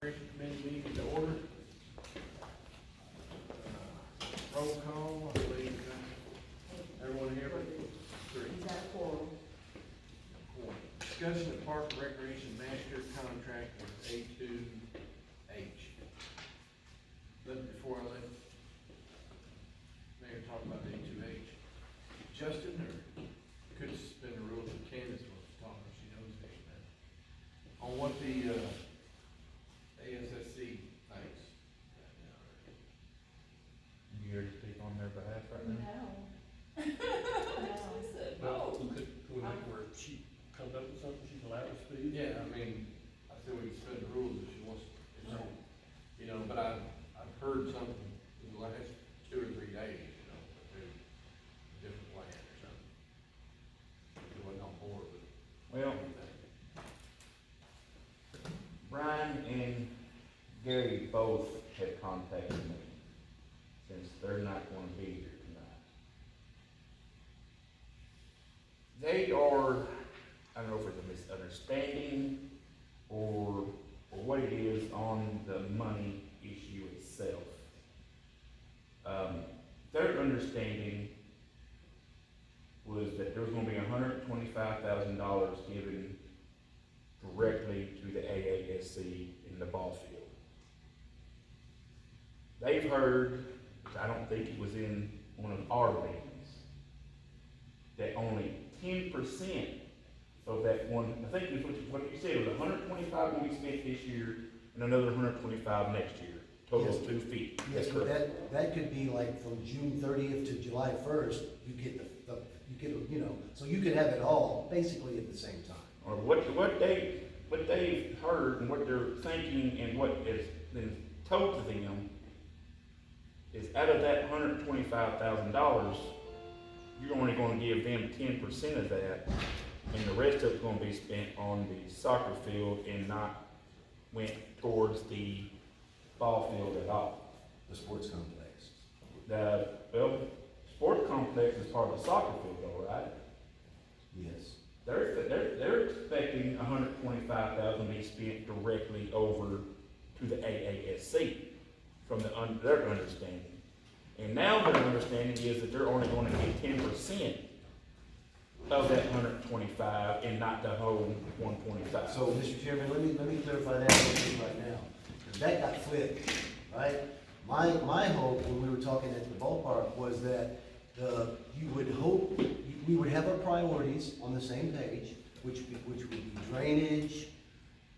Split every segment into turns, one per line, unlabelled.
Committee meeting to order. Roll call, I believe, everyone here but three.
Is that a quorum?
Four. Discussion of Park and Recreation Master Contract with A2H. Before I let Mayor talk about A2H, Justin, or could suspend the rules if Candace wants to talk, if she knows anything, on what the, ASSC thinks.
You here to speak on their behalf right now?
No. I said
Well,
no.
could we make where she comes up with something, she's allowed to speak?
Yeah, I mean, I said we can suspend the rules if she wants, you know, but I've heard something in the last 2 or 3 days, you know, that there's a different plan or something. She wasn't on board with
Well,
anything.
Brian and Gary both have contacted me, since they're not gonna be here tonight. They are, I don't know if it's a misunderstanding or what it is on the money issue itself. Their understanding was that there was gonna be $125,000 given directly to the AASC in the ball field. They've heard, which I don't think it was in one of our meetings, that only 10% of that one, I think it was what you said, it was 125 will be spent this year and another 125 next year, total of
Yes.
250.
Yes,
That's
but
correct.
that could be like from June 30th to July 1st, you get you get, you know, so you could have it all basically at the same time.
Or what they've heard and what they're thinking and what has been told to them is out of that $125,000, you're only gonna give them 10% of that, and the rest of it's gonna be spent on the soccer field and not went towards the ball field at all.
The sports complex.
Well, sport complex is part of the soccer field though, right?
Yes.
They're expecting $125,000 to be spent directly over to the AASC from their understanding. And now their understanding is that they're only gonna get 10% of that 125 and not the whole 125.
So, Mr. Chairman, let me clarify that right now, because that got flipped, right? My hope when we were talking at the ballpark was that you would hope, we would have our priorities on the same page, which would be drainage,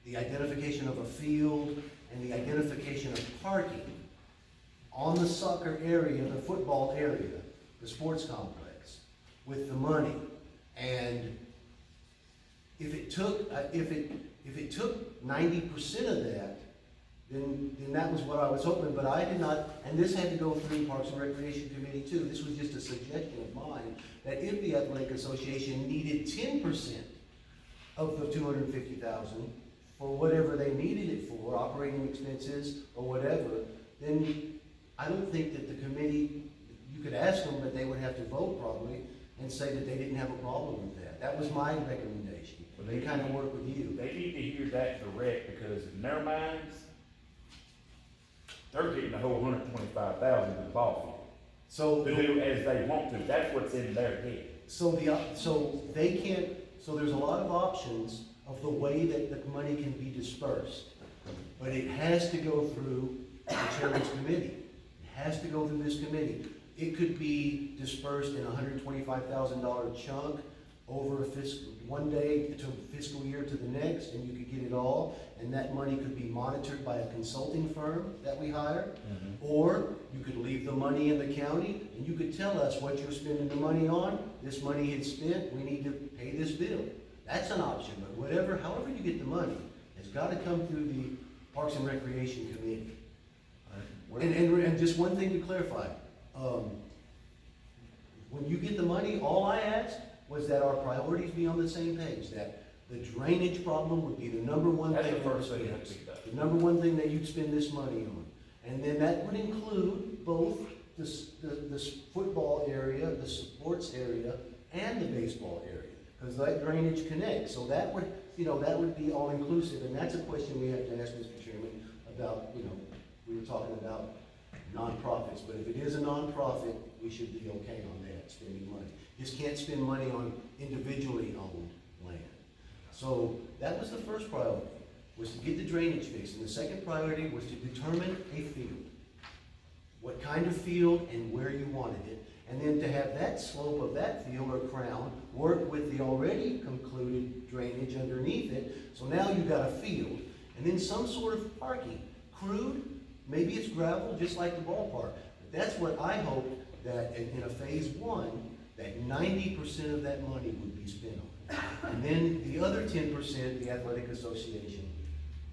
the identification of a field, and the identification of parking on the soccer area, the football area, the sports complex, with the money. And if it took 90% of that, then that was what I was hoping, but I did not, and this had to go through Parks and Recreation Committee too. This was just a suggestion of mine, that if the Athletic Association needed 10% of the $250,000 for whatever they needed it for, operating expenses or whatever, then I don't think that the committee, you could ask them, but they would have to vote probably and say that they didn't have a problem with that. That was my recommendation.
Well,
They kind of work with you.
They need to hear that direct, because in their minds, they're getting the whole 125,000 in the ball field.
So,
To do as they want to, that's what's in their head.
so they can't, so there's a lot of options of the way that the money can be dispersed. But it has to go through the chairman's committee. It has to go through this committee. It could be dispersed in a $125,000 chunk over one day to fiscal year to the next, and you could get it all, and that money could be monitored by a consulting firm that we hire. Or you could leave the money in the county, and you could tell us what you're spending the money on. This money is spent, we need to pay this bill. That's an option, but however you get the money, it's gotta come through the Parks and Recreation Committee. And just one thing to clarify, when you get the money, all I asked was that our priorities be on the same page, that the drainage problem would be the number one
That's
thing.
the first thing that has to be done.
The number one thing that you'd spend this money on. And then that would include both the football area, the sports area, and the baseball area, because that drainage connects. So that would be all inclusive, and that's a question we have to ask, Mr. Chairman. about, you know, we were talking about nonprofits, but if it is a nonprofit, we should be okay on that, spending money. Just can't spend money on individually owned land. So that was the first priority, was to get the drainage fixed, and the second priority was to determine a field. What kind of field and where you wanted it, and then to have that slope of that field or crown work with the already concluded drainage underneath it, so now you've got a field, and then some sort of parking. Crude, maybe it's gravel, just like the ballpark. But that's what I hoped, that in a phase one, that 90% of that money would be spent on. And then the other 10%, the athletic association,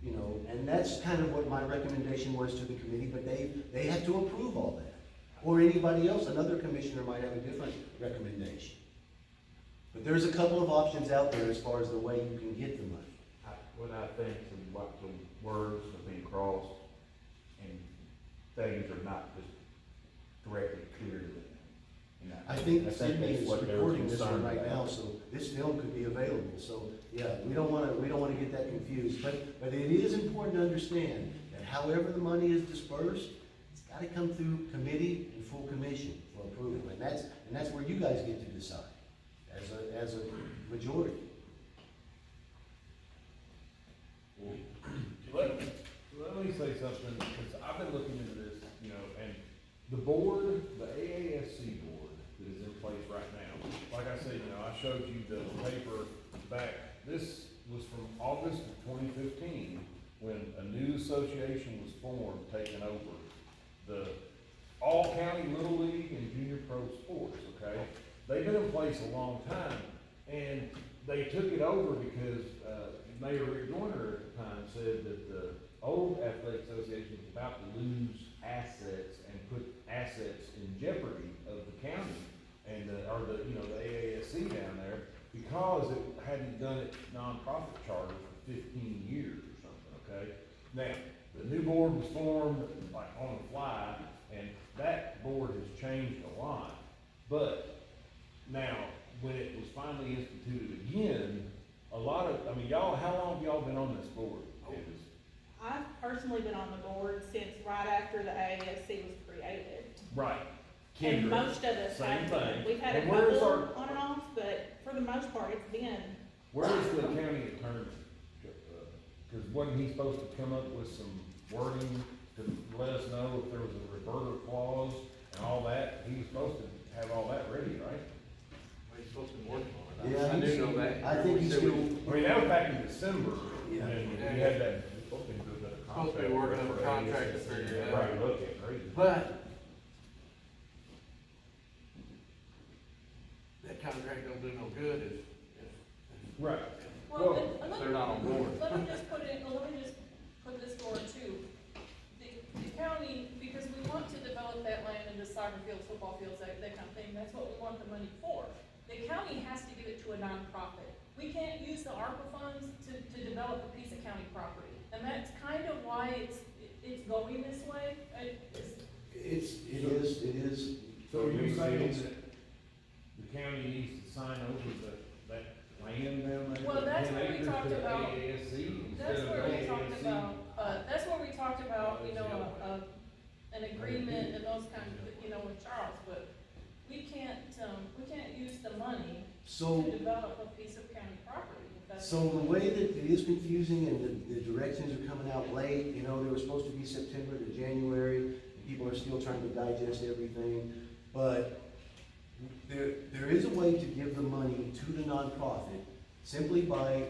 you know, and that's kind of what my recommendation was to the committee, but they have to approve all that. Or anybody else, another commissioner might have a different recommendation. But there's a couple of options out there as far as the way you can get the money.
What I think is what the words are being crossed and things are not just directly clear to them. And
I think
that's
Sydney is
what they're
recording this one
concerned
right
about.
now, so this film could be available, so, yeah, we don't wanna get that confused. But it is important to understand that however the money is dispersed, it's gotta come through committee and full commission for approval, and that's where you guys get to decide, as a majority.
Let me say something, because I've been looking into this, you know, and the board, the AASC board that is in place right now, like I said, you know, I showed you the paper back, this was from August of 2015, when a new association was formed, taking over the all-county Little League and Junior Pro Sports, okay? They've been in place a long time, and they took it over because, Mayor Rick Joyner at the time said that the old athletic association was about to lose assets and put assets in jeopardy of the county and, or the, you know, the AASC down there, because it hadn't done its nonprofit charter for 15 years or something, okay? Now, the new board was formed like on the fly, and that board has changed a lot. But now, when it was finally instituted again, a lot of, I mean, y'all, how long have y'all been on this board?
I've personally been on the board since right after the AASC was created.
Right.
And
Kendra,
most of us
same
have been.
thing.
We've had a
And where's
couple
our-
on and off, but for the most part, it's been.
where is the county attorney? Cause wasn't he supposed to come up with some wording to let us know if there was a reverter clause and all that? He was supposed to have all that ready, right?
We're supposed to be working on it.
Yeah,
I do know that.
I think he's still,
I mean, that was back in December,
Yeah.
and we had that.
Supposed to be working on a contract to figure it out.
Right, look at, crazy.
But that contract don't do no good if
Right.
Well,
Well,
let
they're not on board.
me just put this forward too. The county, because we want to develop that land into soccer fields, football fields, that kind of thing, that's what we want the money for. The county has to give it to a nonprofit. We can't use the ARPA funds to develop a piece of county property. And that's kind of why it's going this way.
it is.
So are you saying that the county needs to sign over that land down there?
Well, that's
10
what we
acres
talked
to the
about.
AASC
That's
instead of
where we talked
AASC?
about, you know, an agreement and those kinds of, you know, with Charles, but we can't use the money
So,
to develop a piece of county property. If that's-
so the way that it is confusing and the directions are coming out late, you know, they were supposed to be September to January, and people are still trying to digest everything, but there is a way to give the money to the nonprofit simply by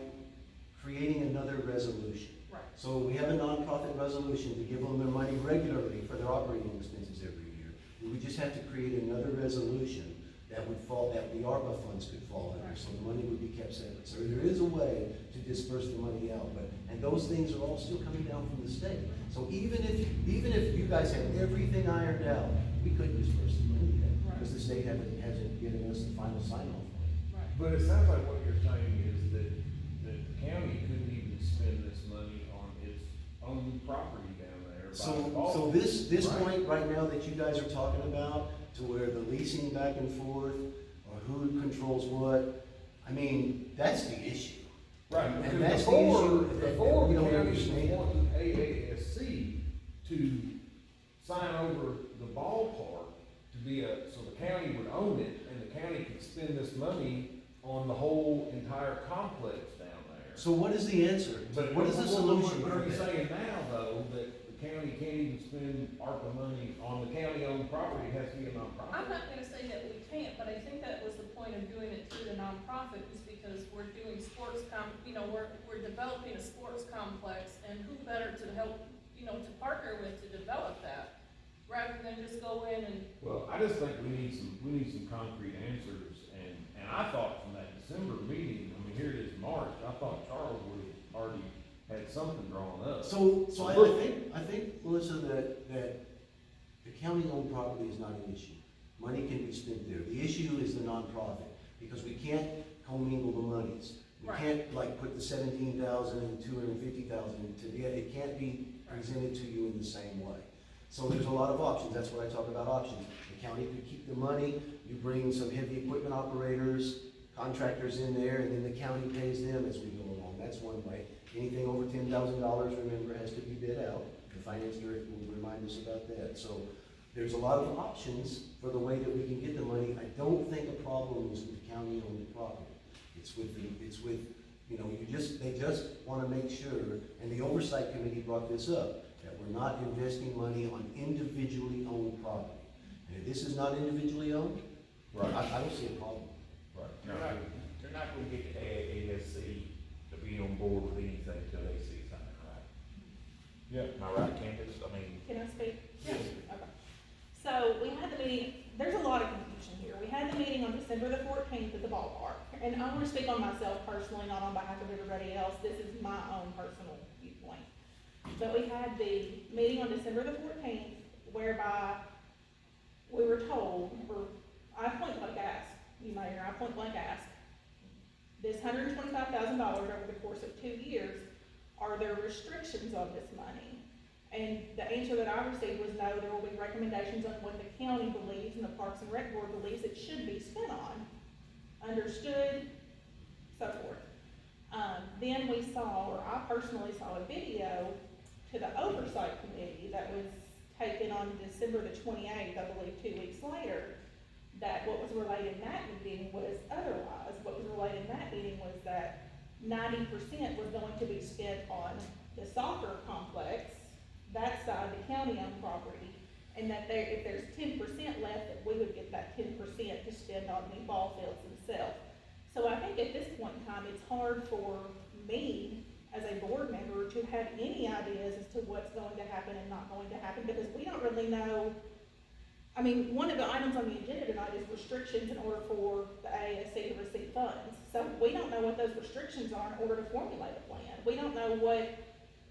creating another resolution.
Right.
So we have a nonprofit resolution to give them their money regularly for their operating expenses every year. We would just have to create another resolution that would fall, that the ARPA funds could fall under, so the money would be kept separate. So there is a way to disperse the money out, and those things are all still coming down from the state. So even if you guys had everything ironed out, we couldn't disperse the money yet, because the state hasn't given us the final sign off.
Right.
But it sounds like what you're saying is that the county couldn't even spend this money on its own property down there. by
So
default.
this
Right.
point right now that you guys are talking about, to where the leasing back and forth, or who controls what, I mean, that's the issue.
Right,
And
because
that's the
before,
issue that
before
we
the
don't
county was
understand.
wanting AASC, sign over the ballpark to be so the county would own it, and the county could spend this money on the whole entire complex down there.
So what is the answer? What is the solution
But
for
are you
that?
saying now, though, that the county can't even spend ARPA money on the county-owned property, it has to be a nonprofit?
I'm not gonna say that we can't, but I think that was the point of doing it through the nonprofit, is because we're doing we're developing a sports complex, and who better to help, to partner with to develop that, rather than just go in and,
Well, I just think we need some concrete answers, and I thought from that December meeting, I mean, here it is March, I thought Charles would have already had something drawn up.
So I think, Melissa, that the county-owned property is not an issue. Money can be spent there. The issue is the nonprofit, because we can't commingle the monies. We
Right.
can't like put the 17,000 and 250,000 together. It can't be presented to you in the same way. So there's a lot of options. That's what I talk about options. The county could keep the money, you bring some heavy equipment operators, contractors in there, and then the county pays them as we go along. That's one way. Anything over $10,000, remember, has to be bid out. The finance director will remind us about that. So there's a lot of options for the way that we can get the money. I don't think a problem is with the county-owned property. It's with, they just wanna make sure, and the oversight committee brought this up, that we're not investing money on individually owned property. And if this is not individually owned,
Right.
I don't see a problem.
Right.
They're not gonna get the AASC to be on board with anything till they see something, right?
Yeah.
Am I right, Candace? I mean,
Can I speak?
Yes.
Okay. So we had the meeting, there's a lot of confusion here. We had the meeting on December the 14th at the ballpark. And I want to speak on myself personally, not on behalf of everybody else. This is my own personal viewpoint. But we had the meeting on December the 14th whereby we were told, or I point blank asked, Mayor, I point blank asked, this $125,000 over the course of 2 years, are there restrictions on this money? And the answer that I received was no, there will be recommendations on what the county believes and the Parks and Rec Board believes it should be spent on. Understood, so forth. Then we saw, or I personally saw a video to the oversight committee that was taken on December the 28th, I believe 2 weeks later, that what was relayed in that meeting was otherwise. What was relayed in that meeting was that 90% was going to be spent on the soccer complex, that side, the county-owned property, and that if there's 10% left, that we would get that 10% to spend on the ball fields themselves. So I think at this point in time, it's hard for me, as a board member, to have any ideas as to what's going to happen and not going to happen, because we don't really know. I mean, one of the items on the agenda tonight is restrictions in order for the AASC to receive funds. So we don't know what those restrictions are in order to formulate a plan. We don't know what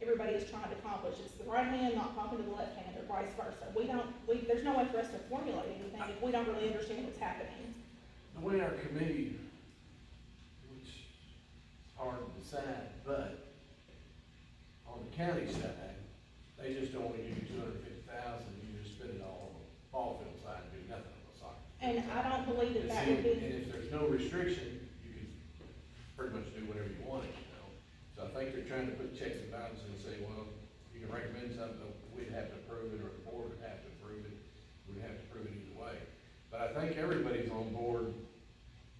everybody is trying to accomplish. It's the right hand not talking to the left hand, or vice versa. There's no way for us to formulate anything if we don't really understand what's happening.
The way our committee, which is hard to decide, but on the county side, they just don't want to give you $250,000, you just spend it all on the ball field side and do nothing on the soccer.
And I don't believe that that would
And
be,
if there's no restriction, you can pretty much do whatever you want, So I think they're trying to put checks and balances and say, well, you can recommend something, but we'd have to approve it, or the board would have to approve it, we'd have to approve it either way. But I think everybody's on board,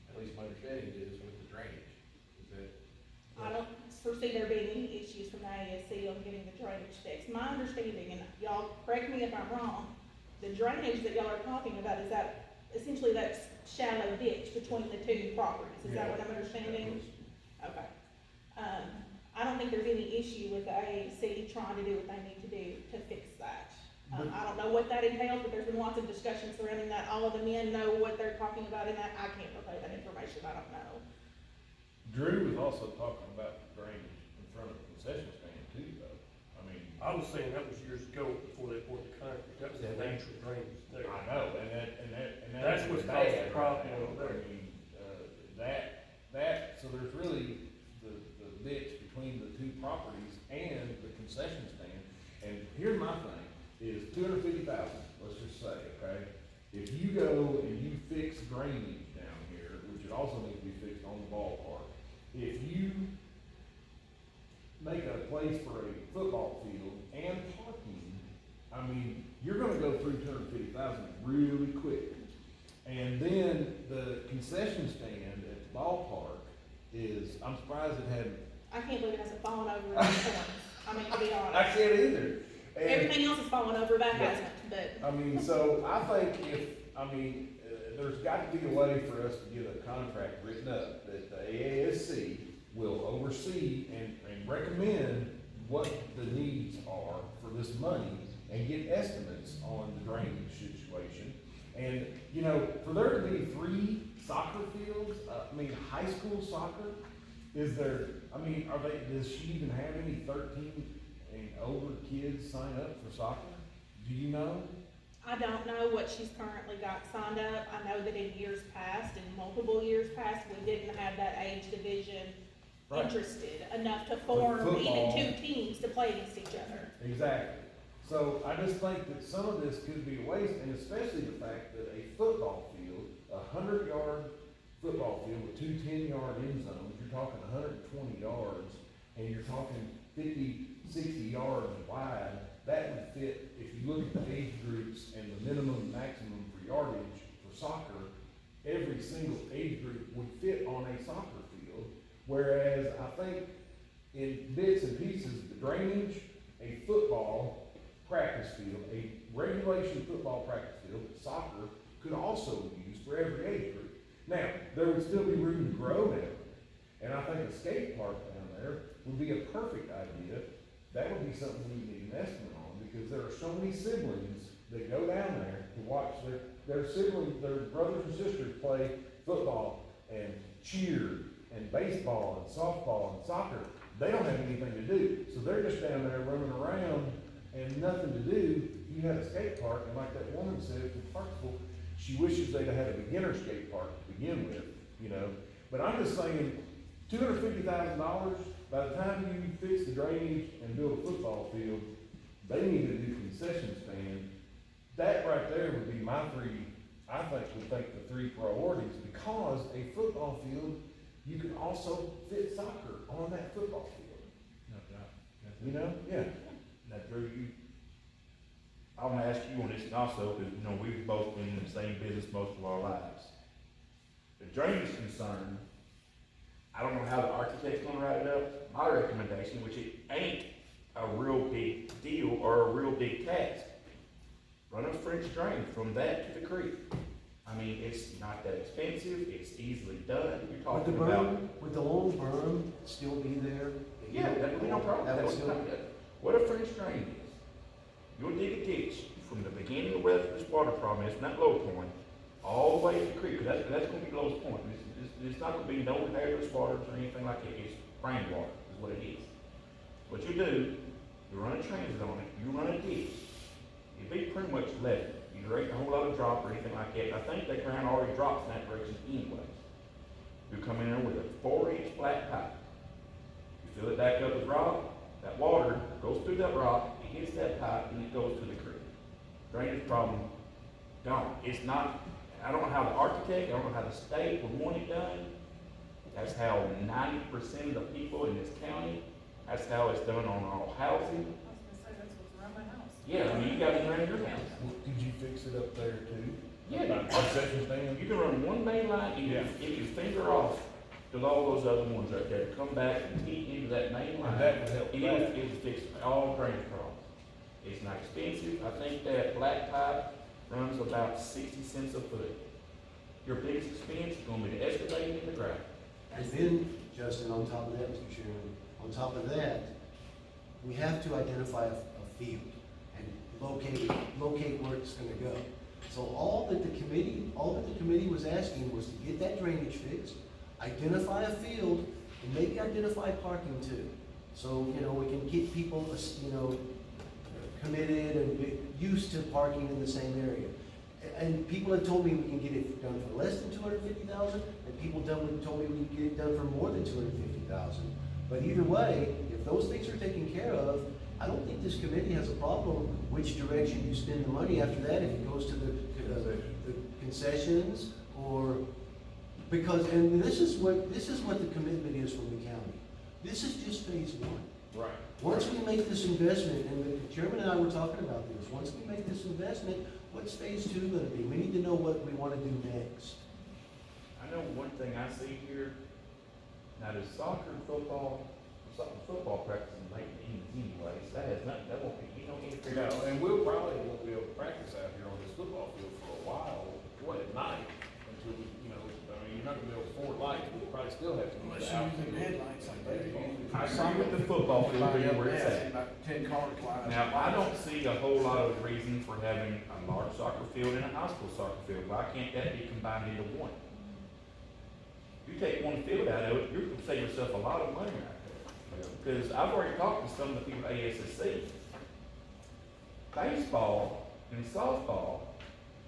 at least my understanding is, with the drainage, is that.
I don't foresee there being any issues from the AASC on getting the drainage fixed. My understanding, and y'all correct me if I'm wrong, the drainage that y'all are talking about, is that essentially that shallow ditch between the two properties? Is that what I'm understanding? Okay. I don't think there's any issue with the AAC trying to do what they need to do to fix that. I don't know what that entails, but there's been lots of discussion surrounding that. All of the men know what they're talking about in that. I can't relay that information. I don't know.
Drew was also talking about drainage in front of the concession stand too, though. I mean,
I was saying that was years ago before they poured the concrete, that was the natural drainage there.
I know, and
That's
is
what's
bad
caused the
right
problem
now.
over there.
I mean, so there's really the ditch between the two properties and the concession stand. And here's my thing, is $250,000, let's just say, okay? If you go and you fix drainage down here, which it also needs to be fixed on the ballpark, if you make a place for a football field and parking, I mean, you're gonna through 250,000 really quick. And then the concession stand at the ballpark is, I'm surprised it hadn't.
I can't believe it hasn't fallen over in the storms. I mean, to be
I
honest.
can't either. And,
Everything else has fallen over, that
Yeah.
hasn't, but.
I mean, so I think there's got to be a way for us to get a contract written up that the AASC will oversee and recommend what the needs are for this money and get estimates on the drainage situation. And, you know, for there to be 3 soccer fields, high school soccer, is there, does she even have any 13 and older kids sign up for soccer? Do you know?
I don't know what she's currently got signed up. I know that in years past, in multiple years past, we didn't have that age division
Right.
interested enough to form even
football.
2 teams to play against each other.
Exactly. So I just think that some of this could be a waste, and especially the fact that a football field, 100-yard football field with 2 10-yard end zones, you're talking 120 yards, and you're talking 50, 60 yards wide, that would fit, if you look at the age groups and the minimum and maximum for yardage for soccer, every single age group would fit on a soccer field. Whereas I think in bits and pieces, the drainage, a football practice field, a regulation football practice field, soccer could also use for every age group. Now, there would still be room to grow down there. And I think a skate park down there would be a perfect idea. That would be something we need an estimate on, because there are so many siblings that go down there to watch their siblings, their brothers and sisters play football and cheer and baseball and softball and soccer. They don't have anything to do, so they're just down there running around and nothing to do. You had a skate park, and like that woman said from Parksville, she wishes they'd have had a beginner skate park to begin with, you know. But I'm just saying, $250,000, by the time you fix the drainage and build a football field, they need a new concession stand. That right there would be my 3, I think the 3 priorities, because a football field, you can also fit soccer on that football field. You know? Yeah.
Now, Drew, I want to ask you on this also, because, you know, we've both been in the same business most of our lives. The drainage concern, I don't know how the architect's gonna write it up. My recommendation, which it ain't a real big deal or a real big task, run a French drain from that to the creek. I mean, it's not that expensive, it's easily done. You're
Would the
talking about.
berm, would the long berm still be there?
Yeah, that would be no problem.
That
That
would
would
still,
not, what a French drain is, you'll dig a ditch from the beginning of where this water problem is, from that low point, all the way to the creek, 'cause that's gonna be the lowest point. It's not gonna be no hazardous waters or anything like that, it's rainwater is what it is. What you do, you run a transit on it, you run a ditch, it'd be pretty much level. You ain't a whole lot of drop or anything like that. I think that ground already drops in that direction anyways. You come in there with a 4-inch flat pipe. You fill it back up with rock, that water goes through that rock, it hits that pipe, and it goes to the creek. Drainage problem, gone. It's not, I don't know how the architect, I don't know how the state would want it done. That's how 90% of the people in this county, that's how it's done on all housing.
I was gonna say, that's what's around my house.
Yeah, I mean, you got it around your house.
Could you fix it up there too?
Yeah,
About concession stand?
you can run one main line, and
Yeah.
if you finger off to all those other ones right there, come back and feed into that main line.
And that would help
And
that.
it would fix all drainage problems. It's not expensive, I think that black pipe runs about 60 cents a foot. Your biggest expense is gonna be the excavating in the ground.
and then, Justin, on top of that, Mr. Chairman, on top of that, we have to identify a field and locate where it's gonna go. So all that the committee was asking was to get that drainage fixed, identify a field, and maybe identify parking too. So, you know, we can keep people, you know, committed and used to parking in the same area. And people have told me we can get it done for less than 250,000, and people told me we can get it done for more than 250,000. But either way, if those things are taken care of, I don't think this committee has a problem which direction you spend the money after that, if it goes to the concessions, or, because, and this is what the commitment is from the county. This is just phase 1.
Right.
Once we make this investment, and the chairman and I were talking about this, once we make this investment, what's phase two gonna be? We need to know what we wanna do next.
I know one thing I see here, now there's soccer and football, football practice in late evenings anyways, that has nothing, that won't be, you don't
No,
interfere.
and we'll probably won't be able to practice out here on this football field for a while, what, at night, until we, you know, I mean, you're not gonna be able to afford lights, we'll probably still have to use the outfield.
headlights like that.
I agree with the football field being where it's at.
About 10 cars flying.
Now, I don't see a whole lot of reason for having a large soccer field and a high school soccer field. Why can't that be combined into one? You take one field out of it, you're gonna save yourself a lot of money right there. Because I've already talked to some of the people at ASSC. Baseball and softball,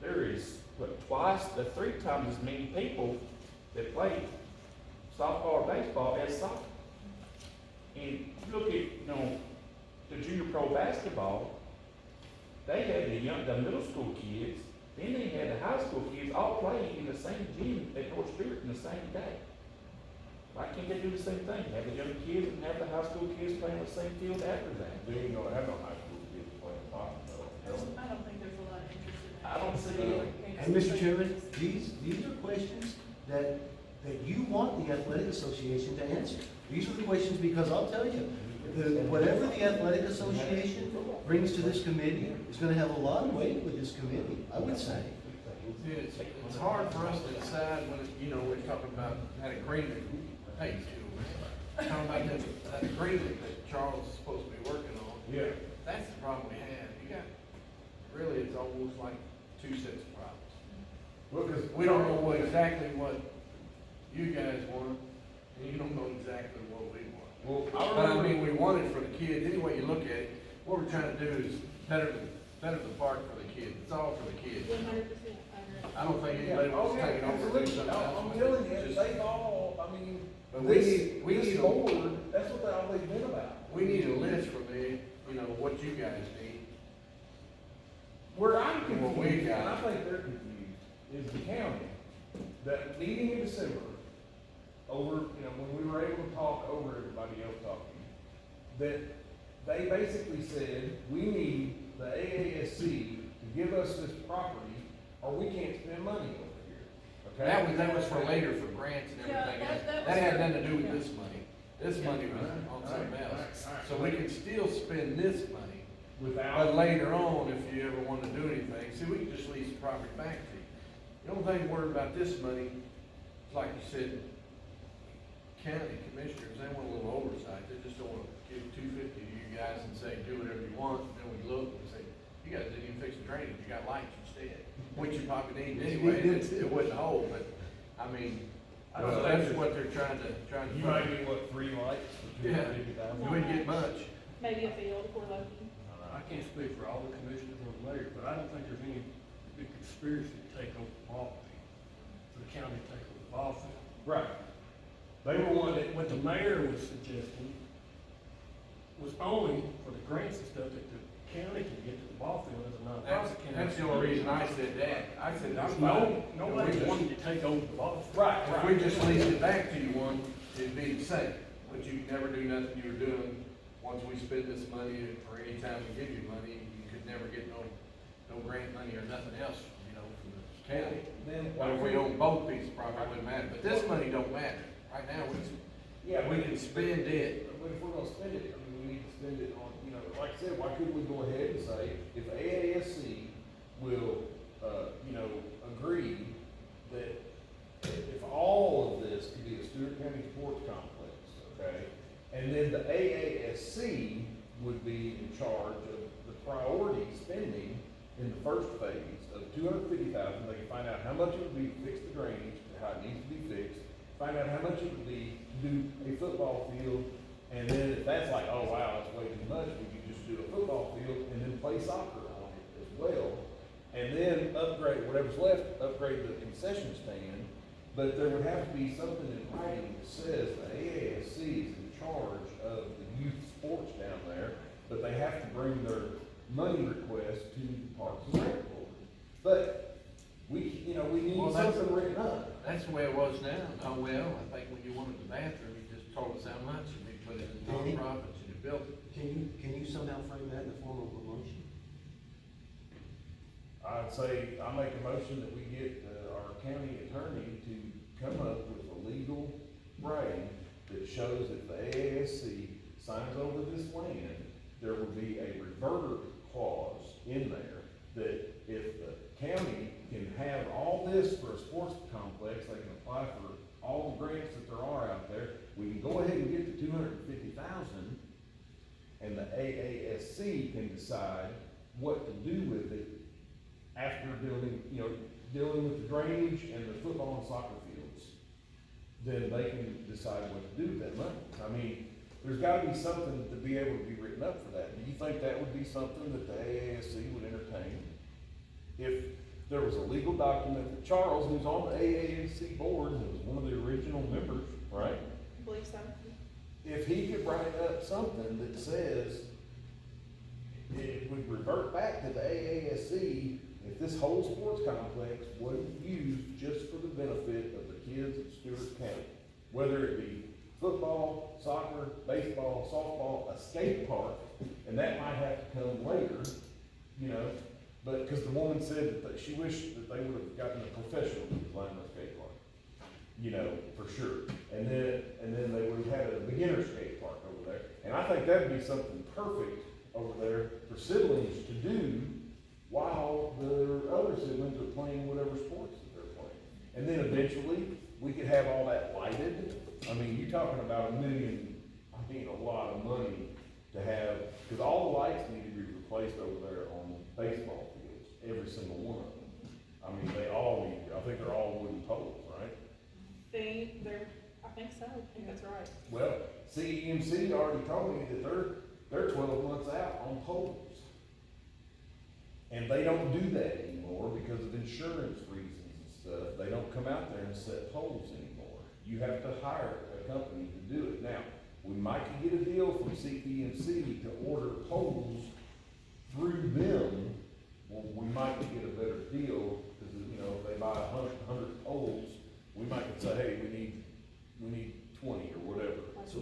there is, what, twice to three times as many people that play softball or baseball as soccer. And you look at, you know, the junior pro basketball, they had the middle school kids, then they had the high school kids all playing in the same gym at North Stewart in the same day. Why can't they do the same thing? Have the young kids and have the high school kids playing on the same field after that?
Then you don't have no high school kids playing soccer, though.
I don't think there's a lot of interest in that.
I don't see it.
And Mr. Chairman, these are questions that you want the athletic association to answer. These are the questions, because I'll tell you, whatever the athletic association brings to this committee is gonna have a lot of weight with this committee, I would say.
It's hard for us to decide when, you know, we're talking about that agreement, hey, talking about that agreement that Charles is supposed to be working on.
Yeah.
That's the problem we have. You got, really, it's almost like two sets of problems.
Well, 'cause
We don't know exactly what you guys want, and you don't know exactly what we want.
Well,
But I mean, we want it for the kids, any way you look at it, what we're trying to do is better the park for the kids, it's all for the kids.
100%, I agree.
I don't think anybody wants to take it over and do something else.
I'm telling you,
Just-
they all, I mean,
But we
this
need a-
board, that's what they always been about.
We need a list from me, you know, what you guys need.
Where I'm
What we
confused,
got.
and I think they're confused, is the county, that meeting in December, over, you know, when we were able to talk over everybody else talking, that they basically said, we need the AASC to give us this property, or we can't spend money over here, okay?
That was for later, for grants and
Yeah,
everything else.
that was
That had
for-
nothing to do with this money. This money was on something else. So we can still spend this money, but
Without,
later on, if you ever want to do anything, see, we can just lease the property back to you. The only thing worried about this money, is like you said, county commissioners, they want a little oversight, they just don't want to give $250 to you guys and say, do whatever you want, and then we look and say, you guys didn't even fix the drainage, you got lights instead, which you probably need anyway, it wouldn't hold, but, I mean, I don't know, that's what they're trying to.
you might get, what, 3 lights for
Yeah.
$250,000?
You wouldn't get much.
Maybe a field if we're lucky.
I can't speak for all the commissioners or the mayor, but I don't think there's any big conspiracy to take over the ball field, for the county to take over the ball field.
Right. They were one that,
What the mayor was suggesting was only for the grants and stuff that the county can get to the ball field as a nonprofit.
That's the only reason I said that. I said, I'm
No,
fine.
nobody's wanting to take over the ball field.
right,
If we just leased it back to you one, it'd be the same, but you'd never do nothing you were doing. Once we spend this money, or any time we give you money, you could never get no grant money or nothing else, you know, from the county.
then.
But if we own both pieces of property, it wouldn't matter, but this money don't matter. Right now,
Yeah,
we can spend it.
But if we're gonna spend it, I mean, we need to spend it on, you know, like I said, why couldn't we go ahead and say, if AASC will, you know, agree that if all of this could be a Stewart County Sports Complex, okay? And then the AASC would be in charge of the priority spending in the first phase of $250,000. They can find out how much it would be to fix the drainage, how it needs to be fixed, find out how much it would be to do a football field, and then if that's like, oh wow, that's way too much, we could just do a football field and then play soccer on it as well. And then upgrade, whatever's left, upgrade the concession stand, but there would have to be something in writing that says the AASC is in charge of the youth sports down there, but they have to bring their money request to the Parks and Rec Board. But we, you know, we need
Well, that's-
something written up.
That's the way it was now. Oh, well, I think when you wanted the bathroom, you just told us how much, and we put it in
Penny?
nonprofits, and built it.
Can you somehow frame that in the form of a motion?
I'd say, I make a motion that we get, our county attorney to come up with a legal frame that shows that the AASC signs over this land, there will be a reverter clause in there, that if the county can have all this for a sports complex, they can apply for all the grants that there are out there, we can go ahead and get the $250,000, and the AASC can decide what to do with it after dealing with the drainage and the football and soccer fields. Then they can decide what to do with that money. I mean, there's gotta be something to be able to be written up for that. Do you think that would be something that the AASC would entertain? If there was a legal document that Charles, who's on the AASC board, and was one of the original members, right?
I believe so.
If he could write up something that says it would revert back to the AASC if this whole sports complex wasn't used just for the benefit of the kids of Stewart County, whether it be football, soccer, baseball, softball, a skate park, and that might have to come later, but, cause the woman said that she wished that they would have gotten a professional to design a skate park, for sure. And then they would have had a beginner skate park over there, and I think that'd be something perfect over there for siblings to do while their other siblings are playing whatever sports that they're playing. And then eventually, we could have all that lighted. I mean, you're talking about a lot of money to have, because all the lights need to be replaced over there on baseball fields, every single one of them. I mean, I think they're all wooden poles, right?
I think so, I think that's right.
Well, CEMC already told me that they're 12 months out on poles. And they don't do that anymore because of insurance reasons and stuff. They don't come out there and set poles anymore. You have to hire a company to do it. Now, we might could get a deal from CPMC to order poles through them. Well, we might could get a better deal, because, if they buy 100 poles, we might could say, hey, we need 20 or whatever.
So,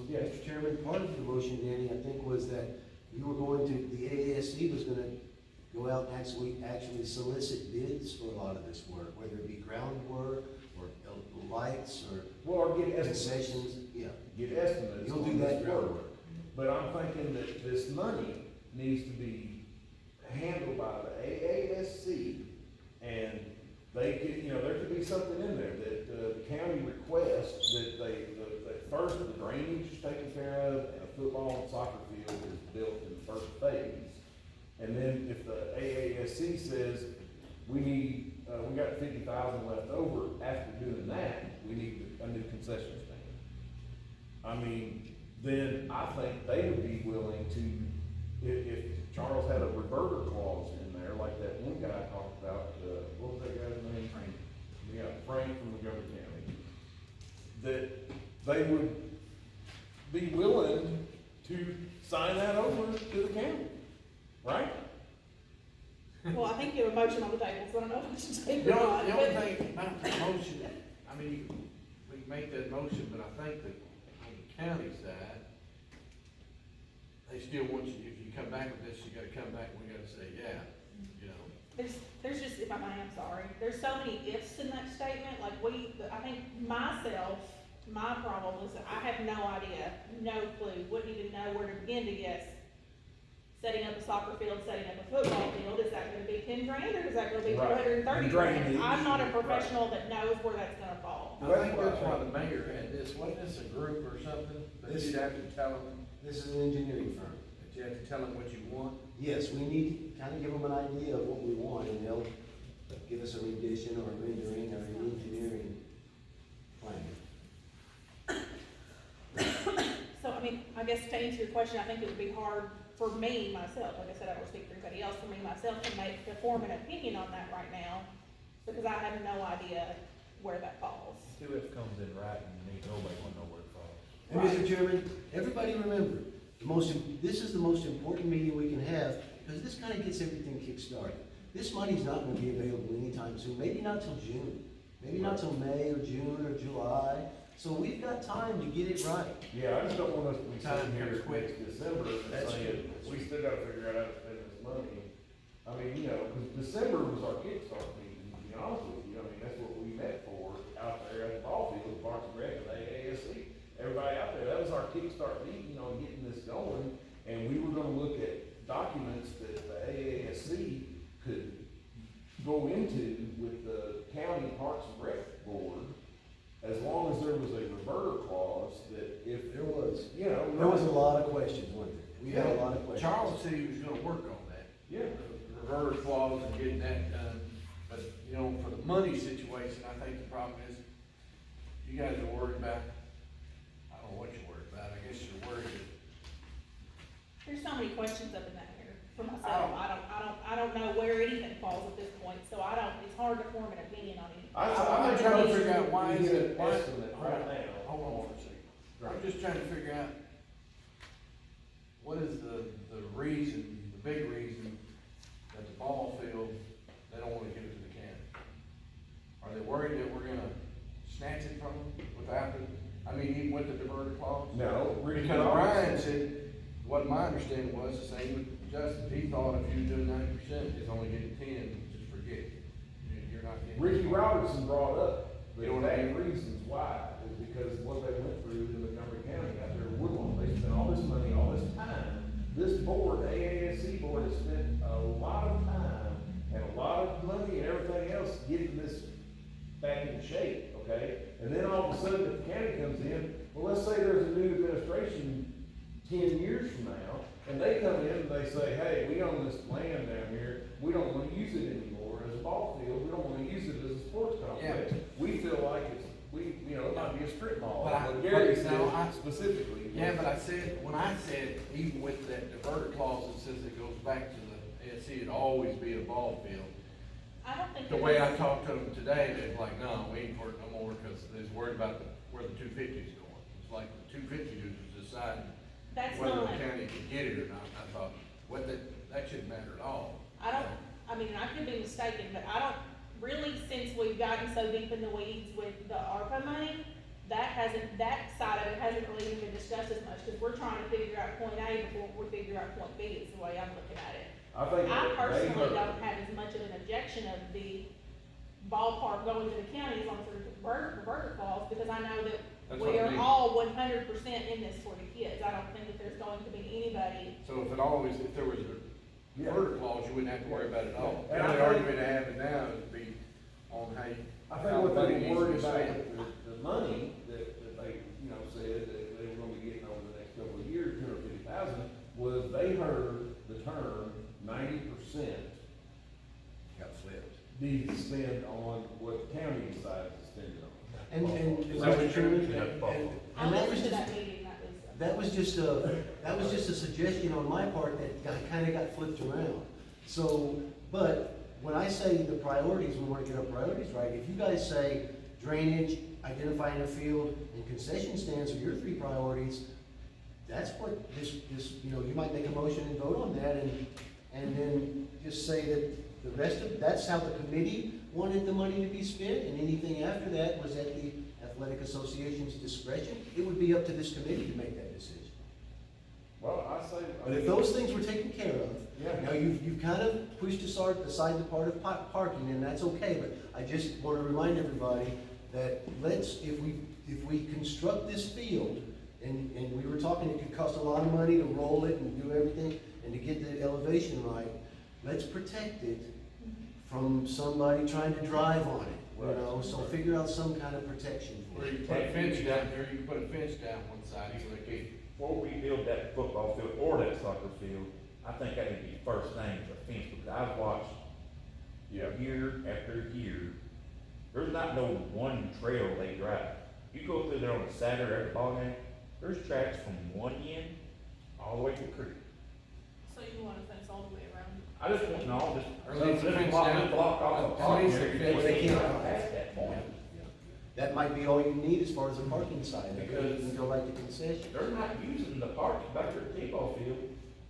Mr. Chairman, part of the motion, Danny, I think, was that you were going to, the AASC was gonna go out and actually solicit bids for a lot of this work, whether it be groundwork or lights or
Well, or get estimates.
concessions, yeah.
Get estimates.
You'll
on
do that
this
groundwork.
work. But I'm thinking that this money needs to be handled by the AASC, and they could, there could be something in there that the county requests that that first the drainage is taken care of, and a football and soccer field is built in the first phase. And then if the AASC says, we got 50,000 left over after doing that, we need a new concession stand. I mean, then I think they would be willing to, if Charles had a reverter clause in there, like that one guy talked about, what was that guy's name? Frank. Yeah, Frank from Montgomery County. That they would be willing to sign that over to the county, right?
Well, I think you have a motion on the table, so I don't know if I should take it
The
or not.
only
but-
thing about the motion, I mean, we can make that motion, but I think that on the county side, they still want you, if you come back with this, you gotta come back, we gotta say, yeah,
There's just, if I may, I'm sorry, there's so many ifs in that statement, like I think my problem is that I have no idea, no clue, wouldn't even know where to begin to guess. Setting up a soccer field, setting up a football field, is that gonna be 10 grand, or is that gonna be
Right.
230
Drainage.
grand? I'm not a professional that knows where that's gonna fall.
I think that's why the mayor had this, wasn't this a group or something, that you'd have to tell them,
This is an engineering firm.
that you have to tell them what you want?
Yes, we need to kind of give them an idea of what we want, and they'll give us a rendition or a rendering or an engineering plan.
So, I mean, I guess to answer your question, I think it would be hard for me, myself, like I said, I don't speak for anybody else, for me, myself, to form an opinion on that right now, because I have no idea where that falls.
Two if comes in writing, nobody will know where it falls.
And Mr. Chairman, everybody remember, this is the most important meeting we can have, because this kind of gets everything kick-started. This money's not gonna be available anytime soon, maybe not till June, maybe not till May or June or July, So we've got time to get it right.
Yeah, I just don't want us to be
Time
sitting here
comes quick.
next December and
That's
saying,
true.
we still gotta figure out how to spend this money. I mean, you know, cause December was our kickstart meeting, to be honest with you, I mean, that's what we met for out there at the ball field, Parks and Rec, and AASC. Everybody out there, that was our kickstart meeting on getting this going, and we were gonna look at documents that the AASC could go into with the county Parks and Rec board, as long as there was a reverter clause that if,
There was.
you know.
There was a lot of questions, wasn't there? We had a lot of questions.
Charles said he was gonna work on that.
Yeah.
The reverse clause and getting that done, but, you know, for the money situation, I think the problem is, you guys are worried about, I don't know what you're worried about, I guess you're worried that
There's so many questions up in that here for myself. I don't know where anything falls at this point, so it's hard to form an opinion on it.
I'm trying to figure out why is it, why,
Estimate right now.
hold on for a second. I'm just trying to figure out, what is the reason, the big reason that the ball field, they don't wanna give it to the county? Are they worried that we're gonna snatch it from them without the, I mean, even with the diverter clause?
No, Ricky
Because
Roberts-
Brian said, what my understanding was, the same with Justin, he thought if you do 90%, it's only getting 10, just forget it. You're not getting.
Ricky Robertson brought up the
You know what I
exact reasons why, is because what they went through in Montgomery County out there in Woodlawn, they spent all this money, all this time. This board, the AASC board, has spent a lot of time and a lot of money and everything else getting this back in shape, okay? And then all of a sudden, if the county comes in, well, let's say there's a new administration 10 years from now, and they come in and they say, hey, we own this land down here, we don't wanna use it anymore as a ball field, we don't wanna use it as a sports complex. We feel like it's, you know, it might be a strip mall,
But I-
but Gary
but
said
now I-
specifically.
Yeah, but I said, when I said, even with that diverter clause that says it goes back to the ASC, it'd always be a ball field.
I don't think.
The way I talked to them today, they're like, no, we ain't for it no more, cause they was worried about where the 250's going. It's like the 250 was deciding
That's
whether
not,
the county could get it or not. I thought, what, that shouldn't matter at all.
I mean, I could be mistaken, but I don't, really, since we've gotten so deep in the weeds with the ARPA money, that side of it hasn't really even been discussed as much, cause we're trying to figure out point A before we figure out point B, is the way I'm looking at it.
I think
I
that
personally
they heard-
don't have as much of an objection of the ballpark going to the county as long as there's a reverter clause, because I know that
That's what
we
I
are
mean.
all 100% in this for the kids. I don't think that there's going to be anybody.
So if there was a
Yeah.
diverter clause, you wouldn't have to worry about it at all.
And
The
I
only
think-
argument I have now is be on how you.
I think
how
what
money
they
needs
were
to
worried
be
about,
spent.
the money that they, you know, said that they were gonna be getting over the next couple of years, 250,000, was they heard the term 90%
Got flipped.
be spent on what the county decides to spend it on.
And,
Is that what
Mr. Chairman,
you're-
I
and that was
listened to
just,
that meeting, that
that was just a suggestion on my part that kinda got flipped around. So, but when I say the priorities, we wanna get our priorities right. If you guys say drainage, identifying a field, and concession stands are your three priorities, that's what this, you know, you might make a motion and vote on that, and then just say that the rest of, that's how the committee wanted the money to be spent, and anything after that was at the athletic association's discretion. It would be up to this committee to make that decision.
Well, I say.
But if those things were taken care of,
Yeah.
now you've kind of pushed aside the part of parking, and that's okay, but I just want to remind everybody that if we construct this field, and we were talking, it could cost a lot of money to roll it and do everything, and to get the elevation right, let's protect it from somebody trying to drive on it, you know, so figure out some kind of protection for
Or
it.
you can put a fence down there, you can put a fence down one side, so they can't.
Before we build that football field or that soccer field, I think that would be the first thing, a fence, because I've watched year after year, there's not no one trail they drive. You go through there on a Saturday at the ball game, there's tracks from one end all the way to the creek.
So you want a fence all the way around?
I just want, no,
Or leave the fence down.
block off the
At
parking
least the
area,
fence
they can't
down.
go past that point.
That might be all you need as far as the parking side, because you
Because-
can go right to concession.
They're not using the parking back there at the T-ball field,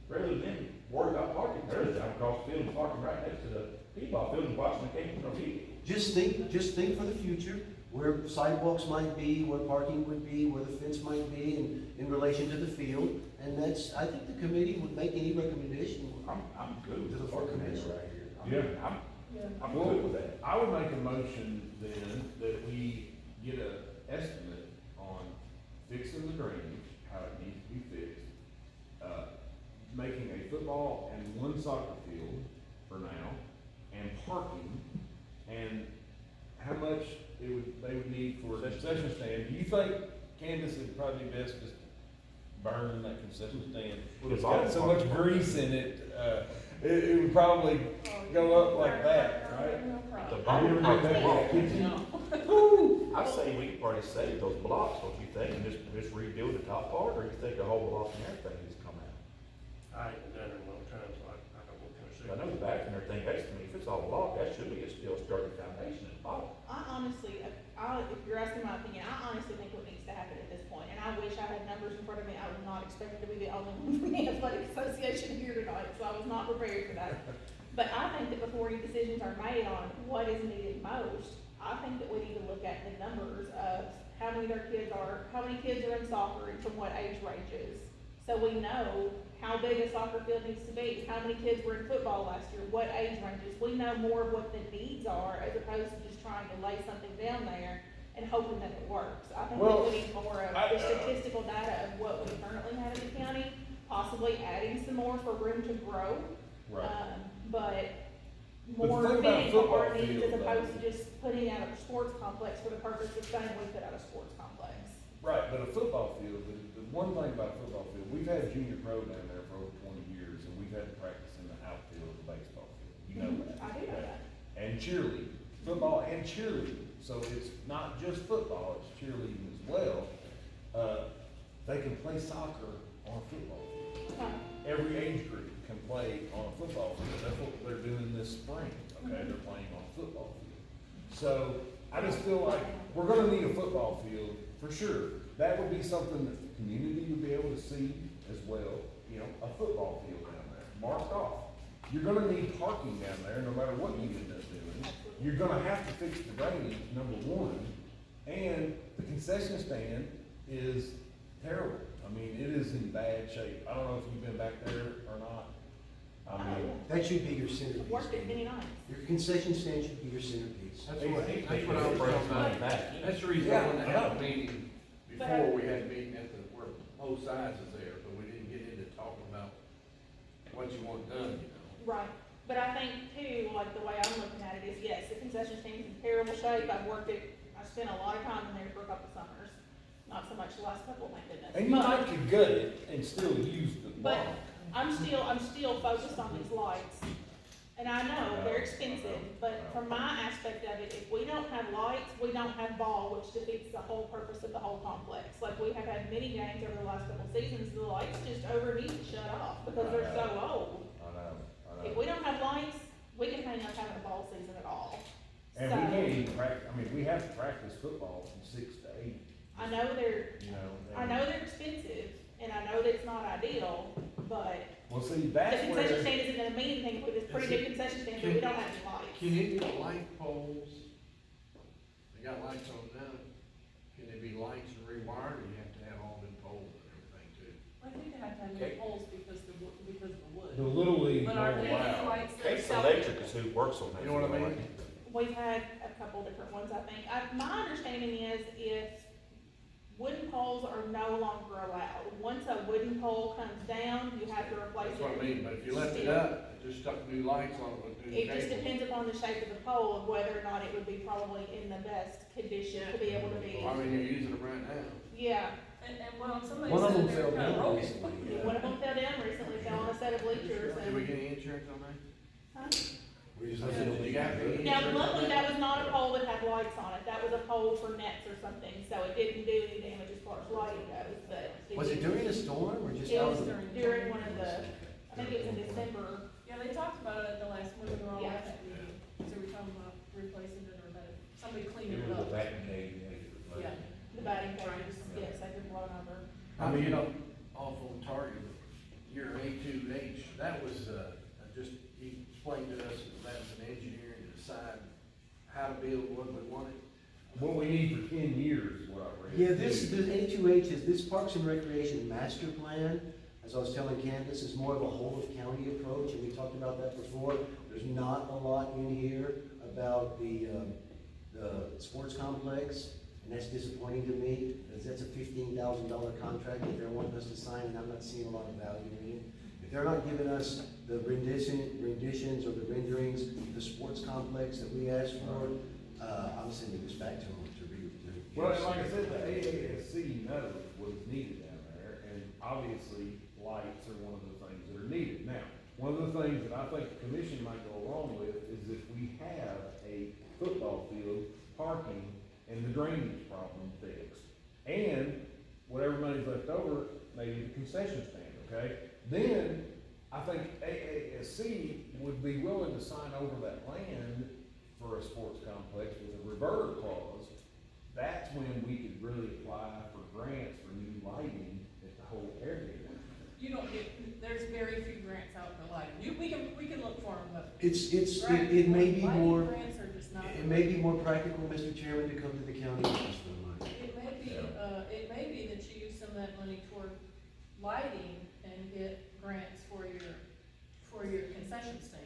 rather than worry about parking. They're just down across the field and parking right next to the T-ball field and watching the game from the TV.
Just think for the future, where sidewalks might be, where parking would be, where the fence might be in relation to the field. And that's, I think the committee would make any recommendation.
I'm good with
To the
the
full
parking area
commission.
right here.
Yeah.
I'm good with that.
I would make a motion then that we get a estimate on fixing the drainage, how it needs to be fixed, making a football and one soccer field for now, and parking, and how much they would need for a concession stand. Do you think, Candace, it'd probably be best just burn that concession stand? It's got so much grease in it, it would probably go up like that, right?
No
The
problem.
bottom part of the block.
No.
I say we could probably save those blocks, don't you think, and just rebuild the top part, or you think the whole block and everything needs to come out?
I ain't done it in a long time, so I don't know what kind of.
I know the back and everything, that's, I mean, if it's all block, that should be a still sturdy foundation at the bottom.
I honestly, if you're asking my opinion, I honestly think what needs to happen at this point, and I wish I had numbers in front of me, I was not expecting to be the only one from the athletic association here tonight, so I was not prepared for that. But I think that before any decisions are made on what is needed most, I think that we need to look at the numbers of how many kids are in soccer and from what age ranges. So we know how big a soccer field needs to be, how many kids were in football last year, what age ranges. We know more of what the needs are as opposed to just trying to lay something down there and hoping that it works. I think that we need more of the statistical data of what we currently have in the county, possibly adding some more for room to grow. But
But the
more
thing about
fitting to
football
our needs
field,
as opposed
though-
to just putting out a sports complex for the purpose of saying we put out a sports complex.
Right, but a football field, the one thing about a football field, we've had junior pro down there for over 20 years, and we've had to practice in the outfield of the baseball field. You know that.
I do know that.
And cheerleading, football and cheerleading, so it's not just football, it's cheerleading as well. They can play soccer on a football field.
Okay.
Every age group can play on a football field, that's what they're doing this spring, okay, they're playing on a football field. So, I just feel like, we're gonna need a football field, for sure. That would be something that the community would be able to see as well, you know, a football field down there, marked off. You're gonna need parking down there, no matter what you end up doing. You're gonna have to fix the drainage, number one, and the concession stand is terrible. I mean, it is in bad shape. I don't know if you've been back there or not. I mean,
That should be your
I've
centerpiece.
worked it many nights.
Your concession stand should be your centerpiece.
That's what I was talking about. That's the reason I wanted to have a meeting before we had a meeting at the, where both sides is there, but we didn't get into talking about what you want done, you know?
Right, but I think too, like the way I'm looking at it is, yes, the concession stand's in terrible shape, I've worked it, I spent a lot of time in there for a couple summers, not so much the last couple, thank goodness.
and you
But-
might could gut it and still use the
But
block.
I'm still focused on these lights, and I know they're expensive, but from my aspect of it, if we don't have lights, we don't have ball, which defeats the whole purpose of the whole complex. Like, we have had many games over the last couple seasons, the lights just overheat and shut off because they're so old.
I know.
If we don't have lights, we can hang up having a ball season at all.
And
So,
we can't even practice, I mean, we have to practice football from 6 to 8,
I know they're,
you know?
I
and-
know they're expensive, and I know that it's not ideal, but
Well, see,
the
that's
concession
where,
stand isn't gonna mean anything with this pretty big concession stand, but we don't have any lights.
Can it be light poles? They got lights on now. Can they be lights and rewired, or you have to have all the poles and everything too?
I think they have to have new poles because of the wood.
the Little League
But
won't
are they
allow.
lights that
Case
sell?
Electric is who works on that.
You know what I mean?
We've had a couple different ones, I think. My understanding is if wooden poles are no longer allowed, once a wooden pole comes down, you have to replace
That's what I
it.
mean, but if you left it up, and just stuck new lights on it with new
It just
cables.
depends upon the shape of the pole of whether or not it would be probably in the best condition to be able to be.
I mean, you're using them right now.
Yeah,
And well, somebody
One of
said
them
they
fell
were kind of
down
broken.
recently.
one of them fell down recently, fell on a set of bleachers
Did we
and.
get any insurance on that?
Huh?
We just, did you got any
Now,
insurance on
luckily, that was not a pole that had lights on it, that was a pole for nets or something, so it didn't do any damage as far as lighting goes, but.
Was it during a storm or just
It
out
was
of the?
during one of the, I think it was in December.
Yeah, they talked about it at the last, when we were all
Yeah.
at that meeting, so we were talking about replacing it or that, somebody
It
cleaning it
was
up.
a vacuum cage, they could replace
Yeah.
it.
The batting cages, yes, they were blown over.
I mean, you know, off on target, your A2H, that was, just, he explained to us that was an engineer to decide how to build what we wanted.
what we need for 10 years is what I read.
Yeah, this, the A2H is, this Parks and Recreation Master Plan, as I was telling Candace, is more of a whole of county approach, and we talked about that before. There's not a lot in here about the sports complex, and that's disappointing to me, because that's a $15,000 contract that they're wanting us to sign, and I'm not seeing a lot of value in it. If they're not giving us the renditions or the renderings, the sports complex that we asked for, I'm sending this back to them to read.
Well, and like I said, the AASC knows what is needed down there, and obviously, lights are one of the things that are needed. Now, one of the things that I think the commission might go along with is if we have a football field, parking, and the drainage problem fixed, and whatever money's left over, maybe the concession stand, okay? Then, I think AASC would be willing to sign over that land for a sports complex with a reverter clause. That's when we could really apply for grants for new lighting at the whole area.
You don't get, there's very few grants out in the light. We can look for them, but.
It may be
Lighting
more,
grants are just not.
it may be more practical, Mr. Chairman, to come to the county and ask for the money.
It may be that you use some of that money toward lighting and get grants for your concession stand.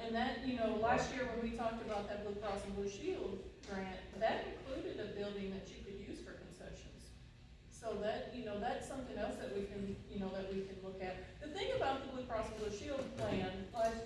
And that, you know, last year when we talked about that Blue Cross and Blue Shield grant, that included a building that you could use for concessions. So that, you know, that's something else that we can, you know, that we can look at. The thing about the Blue Cross and Blue Shield plan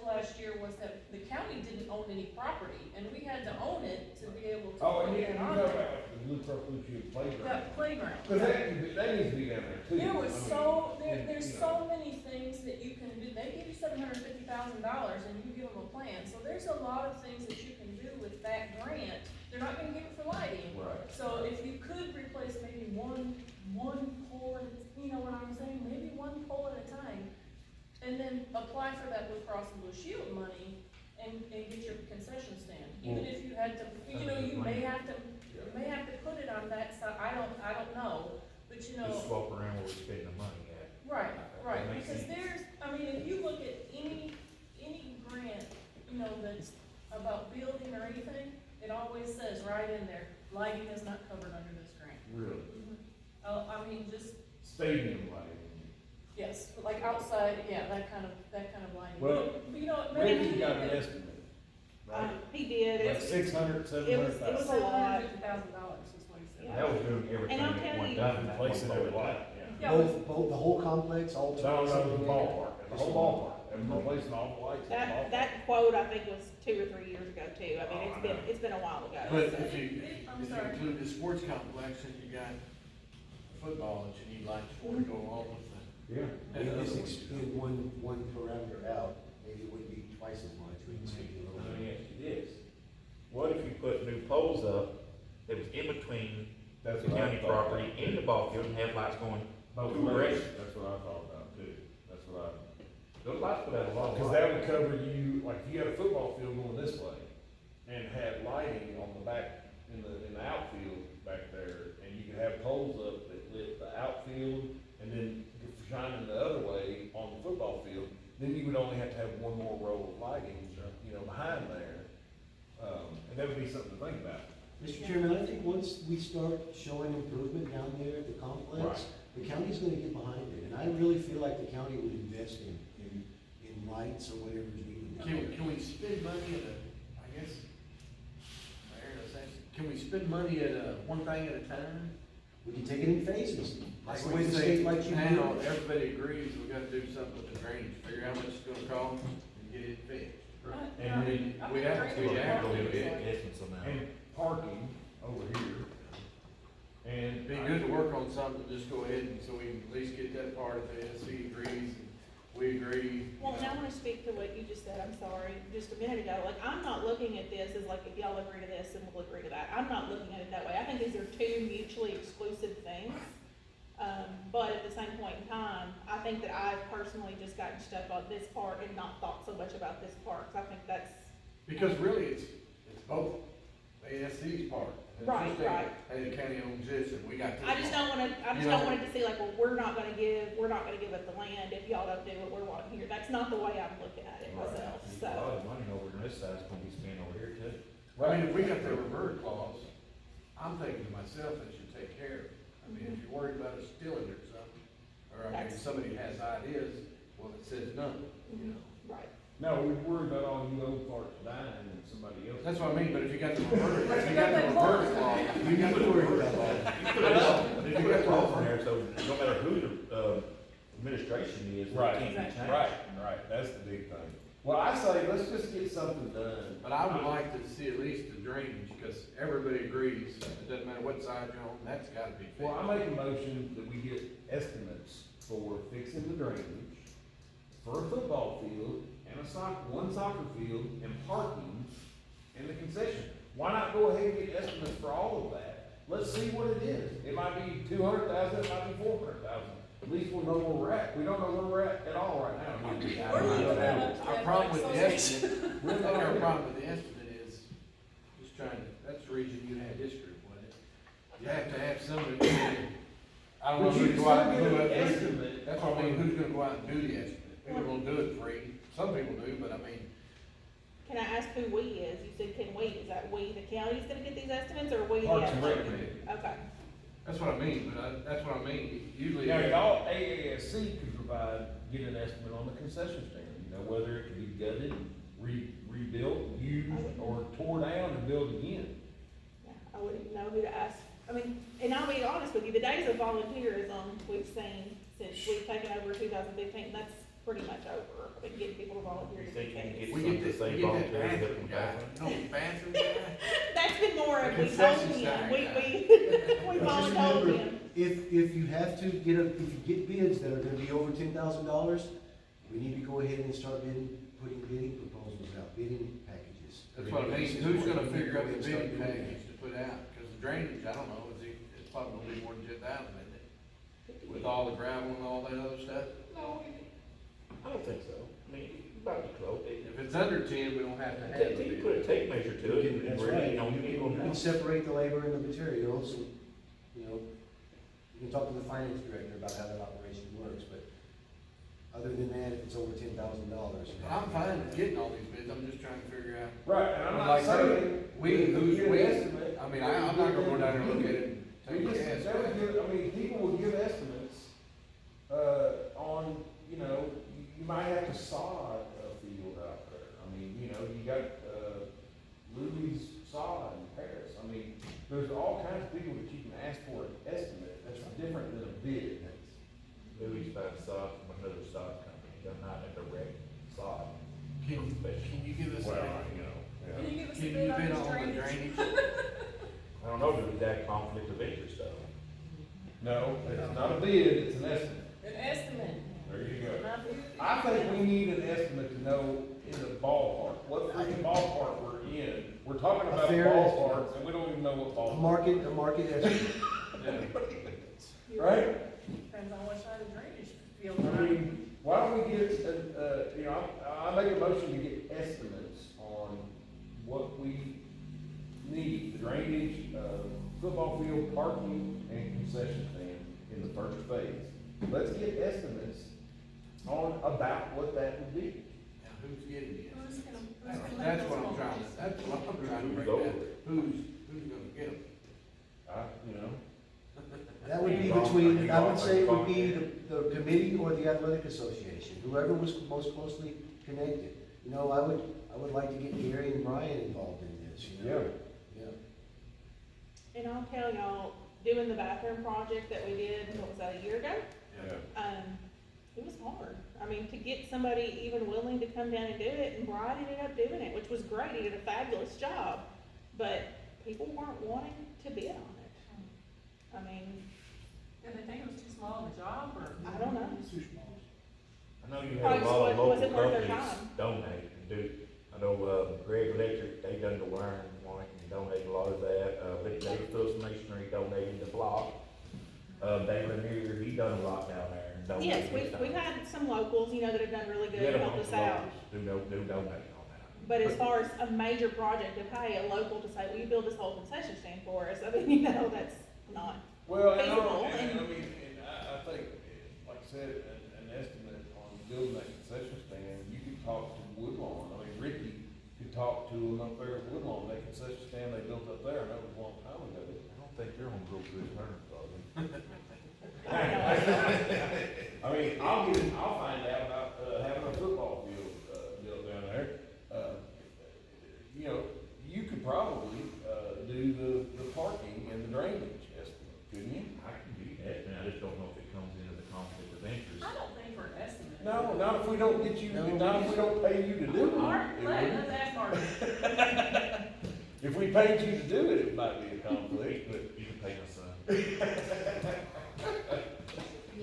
last year was that the county didn't own any property, and we had to own it to be able to.
Oh, and
put
you
it
know
on
about
there.
the Blue Cross Blue Shield playground.
That playground.
Cause that needs to be down there too.
There was
I mean,
there's
you know.
so many things that you can do. They give you $750,000 and you give them a plan. So there's a lot of things that you can do with that grant. They're not gonna give it for lighting.
Right.
So if you could replace maybe one pole, you know what I'm saying, maybe one pole at a time, and then apply for that Blue Cross and Blue Shield money and get your concession stand. Even if you had to, you know, you may have to put it on that side, I don't know, but you know.
Just swap around where we're spending the money at.
Right, right,
That makes
because
sense.
there's, I mean, if you look at any grant, you know, that's about building or anything, it always says right in there, lighting is not covered under this grant.
Really?
I mean, just,
Stadium lighting.
yes, like outside, yeah, that kind of lighting.
Well,
But you know, maybe.
Ricky got an estimate, right?
He did,
Like
it,
600,
it was a lot.
$750,000 is what he said.
That was doing everything
And I'll
at
tell
one
you-
time, that
Replacing
one
every
pole
light,
light.
Yeah,
Both, the whole complex, all
No, no, the
27.
ballpark, the whole ballpark, and replacing all the lights in the
That,
ballpark.
that quote, I think, was 2 or 3 years ago too. I mean, it's been a while ago.
But
so.
if you
sorry.
include the sports complex, and you got football that you need lights for to go along with that.
Yeah.
Maybe just expand one parameter out, maybe it wouldn't be twice as much, we can maybe a little
Let
bit.
me ask you this, what if you put new poles up that was in between
That's
the
what I
county
thought.
property and the ball field and have lights going both
Correct.
directions?
That's what I thought about too, that's what
Those lights would have a lot of
cause
light.
that would cover you, like, if you had a football field going this way, and had lighting on the back, in the outfield back there, and you could have poles up that lit the outfield, and then shining the other way on the football field, then you would only have to have one more row of lighting, you know, behind there. And that would be something to think about.
Mr. Chairman, I think once we start showing improvement down there at the complex, the county's gonna get behind it, and I really feel like the county would invest in lights or whatever is needed.
Can we spend money at I guess, Mayor, can we spend money at one thing at a time?
We can take it in phases, that's the
Like
way
we
the
say,
state likes you to do
now,
it.
everybody agrees, we gotta do something with the drainage, figure out how much it's gonna cost, and get it fixed. And then we have to,
Essence of that.
And parking over here, and.
It'd be good to work on something, just go ahead and, so we can at least get that part of it, see agrees, and we agree.
Well, and I wanna speak to what you just said, I'm sorry, just a minute ago, like, I'm not looking at this as like, if y'all agree to this, then we'll agree to that. I'm not looking at it that way. I think these are two mutually exclusive things. But at the same point in time, I think that I've personally just gotten stuck on this part and not thought so much about this part, 'cause I think that's,
Because really, it's both ASC's part. It's
Right,
just that,
right.
Hey, the county owns this, and we got this.
I just don't wanna, I just
You
don't
know-
want it to see like, well, we're not gonna give up the land if y'all don't do what we're wanting here. That's not the way I'm looking at it myself,
A
so.
lot of money over on this side's gonna be spent over here too.
I mean, if we got the revert clause, I'm thinking to myself, they should take care of it. I mean, if you're worried about it stealing or something, or I mean,
That's-
somebody has ideas, well, it says none, you know?
Right.
No, we worry about all you old farts dying and somebody else.
That's what I mean, but if you got the reverse,
But
if
you
you got
got
the
that
reverse
clause.
law,
You got to worry about that.
If you got clause in there, so no matter who the, administration is, it
Right.
can't be changed.
Right, that's the big thing. Well, I say, let's just get something done.
But I would like to see at least the drainage, because everybody agrees, it doesn't matter what side you're on, that's gotta be fixed.
Well, I make a motion that we get estimates for fixing the drainage for a football field and one soccer field and parking and the concession. Why not go ahead and get estimates for all of that? Let's see what it is. It might be 200,000, it might be 400,000. At least we'll know where we're at. We don't know where we're at all right now.
We're leaving that up to
Our
that
problem with the
association.
estimate, I think our problem with the estimate is, just trying to, that's the reason you had this group, wasn't it? You have to have somebody, I don't know
But
who
you
to go out and
still
do
get an
it.
estimate.
That's what I mean, who's gonna go out and do the estimate? People don't do it free, some people do, but I mean,
Can I ask who we is? You said can we, is that we, the county's gonna get these estimates, or we? the
Parks and Rec
athletic?
Committee.
Okay,
that's what I mean, but that's what I mean, usually.
Now, y'all, AASC could provide, get an estimate on the concession stand, you know, whether it could be gutted, rebuilt, used, or tore down and built again.
yeah, I wouldn't even know who to ask. I mean, and I'll be honest with you, the days of volunteerism we've seen since we've taken over 2015, that's pretty much over. I mean, getting people to volunteer
You
to
think
do
you can
things.
get
We
some
get
to
this,
say
we get that
volunteers that
bathroom
can
guy,
bathroom?
you know, the bathroom guy.
That's been more of,
The
we told
concession
him,
stand
we
But just
voluntold
remember,
him.
if you have to get if you get bids that are gonna be over $10,000, we need to go ahead and start putting bidding proposals out, bidding packages.
That's what I mean, who's gonna figure out the bidding package to put out, cause the drainage, I don't know, it's probably gonna be more than 10,000, isn't it? With all the gravel and all that other stuff,
I don't think so. I mean, you about to close.
if it's under 10, we don't have to have
You
the
can put a
bid.
tape measure to it, and
That's
really,
right.
you know, you
You
can
can separate the labor and the materials, and, you know, you can talk to the finance director about how that operation works, but other than that, if it's over $10,000.
I'm fine with getting all these bids, I'm just trying to figure out.
Right, and I'm not
Like,
saying.
who's,
get an
we,
estimate.
I mean, I'm not gonna go down there and look at it and
We
take a
just,
guess.
that would give, I mean, people will give estimates, on, you know, you might have to sod a field out there. I mean, you know, you got, Louis sod in Paris. I mean, there's all kinds of people that you can ask for an estimate, that's different than a bid.
Louis found sod from another sod company, they're not a direct sod.
Can you give us,
Well,
a-
you know,
Can
yeah.
you give us a
can you
bid on
bid
this
on the
drainage?
drainage?
I don't know, does that conflict of interest though?
No, it's not a bid, it's an estimate.
An estimate,
There you go.
not.
I think we need an estimate to know in the ballpark, what freaking ballpark we're in. We're talking about
fair
ballparks, and we don't even know what
A
ballpark.
market estimate.
Right?
Depends on what side of drainage field.
I mean, why don't we get, you know, I make a motion to get estimates on what we need, the drainage, football field, parking, and concession stand in the first phase. Let's get estimates on about what that would be.
Now, who's getting it?
Who's gonna make
That's
those
what I'm
phone
trying
calls?
to, that's what I'm trying to
Who's
break
over
down.
it?
Who's gonna get them?
You know,
That would be between, I would say it would be the committee or the athletic association, whoever was most closely connected. You know, I would like to get Gary and Brian involved in this, you know? Yeah.
And I'll tell y'all, doing the bathroom project that we did, what was that, a year ago?
yeah.
It was hard. I mean, to get somebody even willing to come down and do it, and Brian ended up doing it, which was great. He did a fabulous job. But people weren't wanting to bid on it. I mean,
Did they think it was too small of a job, or?
I don't know.
I know you
Probably
had a lot of
just wasn't
local
worth their
companies
time.
donate and do, I know, Greg Electric, they done the wiring, wanting to donate a lot of that, but David Phillips Masonry donated the block. Dave Lanier, he done a lot down there and donated.
yes, we've had some locals, you know, that have done really
We
good
had
and
a
helped
bunch
us
of
out.
locals do donate on that.
But as far as a major project of, hey, a local to say, will you build this whole concession stand for us? I mean, you know, that's not.
Well,
Feasible,
and
and-
I mean, and I think, like I said, an estimate on building that concession stand, you could talk to Woodlawn, I mean, Ricky could talked to them up there at Woodlawn, that concession stand they built up there, and that was a long time ago.
I don't think they're on real good terms, probably.
I mean, I'll find out about, having a football field, built down there. You know, you could probably, do the parking and the drainage estimate, couldn't you?
I can do that, and I just don't know if it comes into the conflict of interest.
I don't think for an estimate.
No, not if we don't get you, not if we don't pay you to do it.
Mark,
It wouldn't.
let's ask Mark.
If we paid you to do it, it might be a conflict, but
You can pay my son.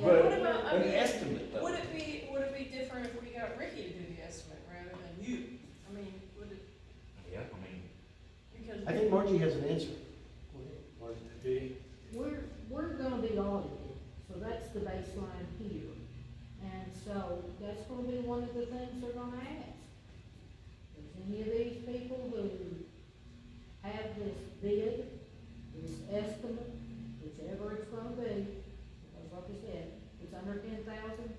But
What about, I
an
mean,
estimate though.
would it be different if we got Ricky to do the estimate rather than you? I mean, would it,
Yeah, I mean,
because.
I think Margie has an answer.
We're gonna be audited, so that's the baseline here. And so that's gonna be one of the things they're gonna ask. Does any of these people who have this bid, this estimate, whichever it's gonna be, because like I said, if it's under 10,000,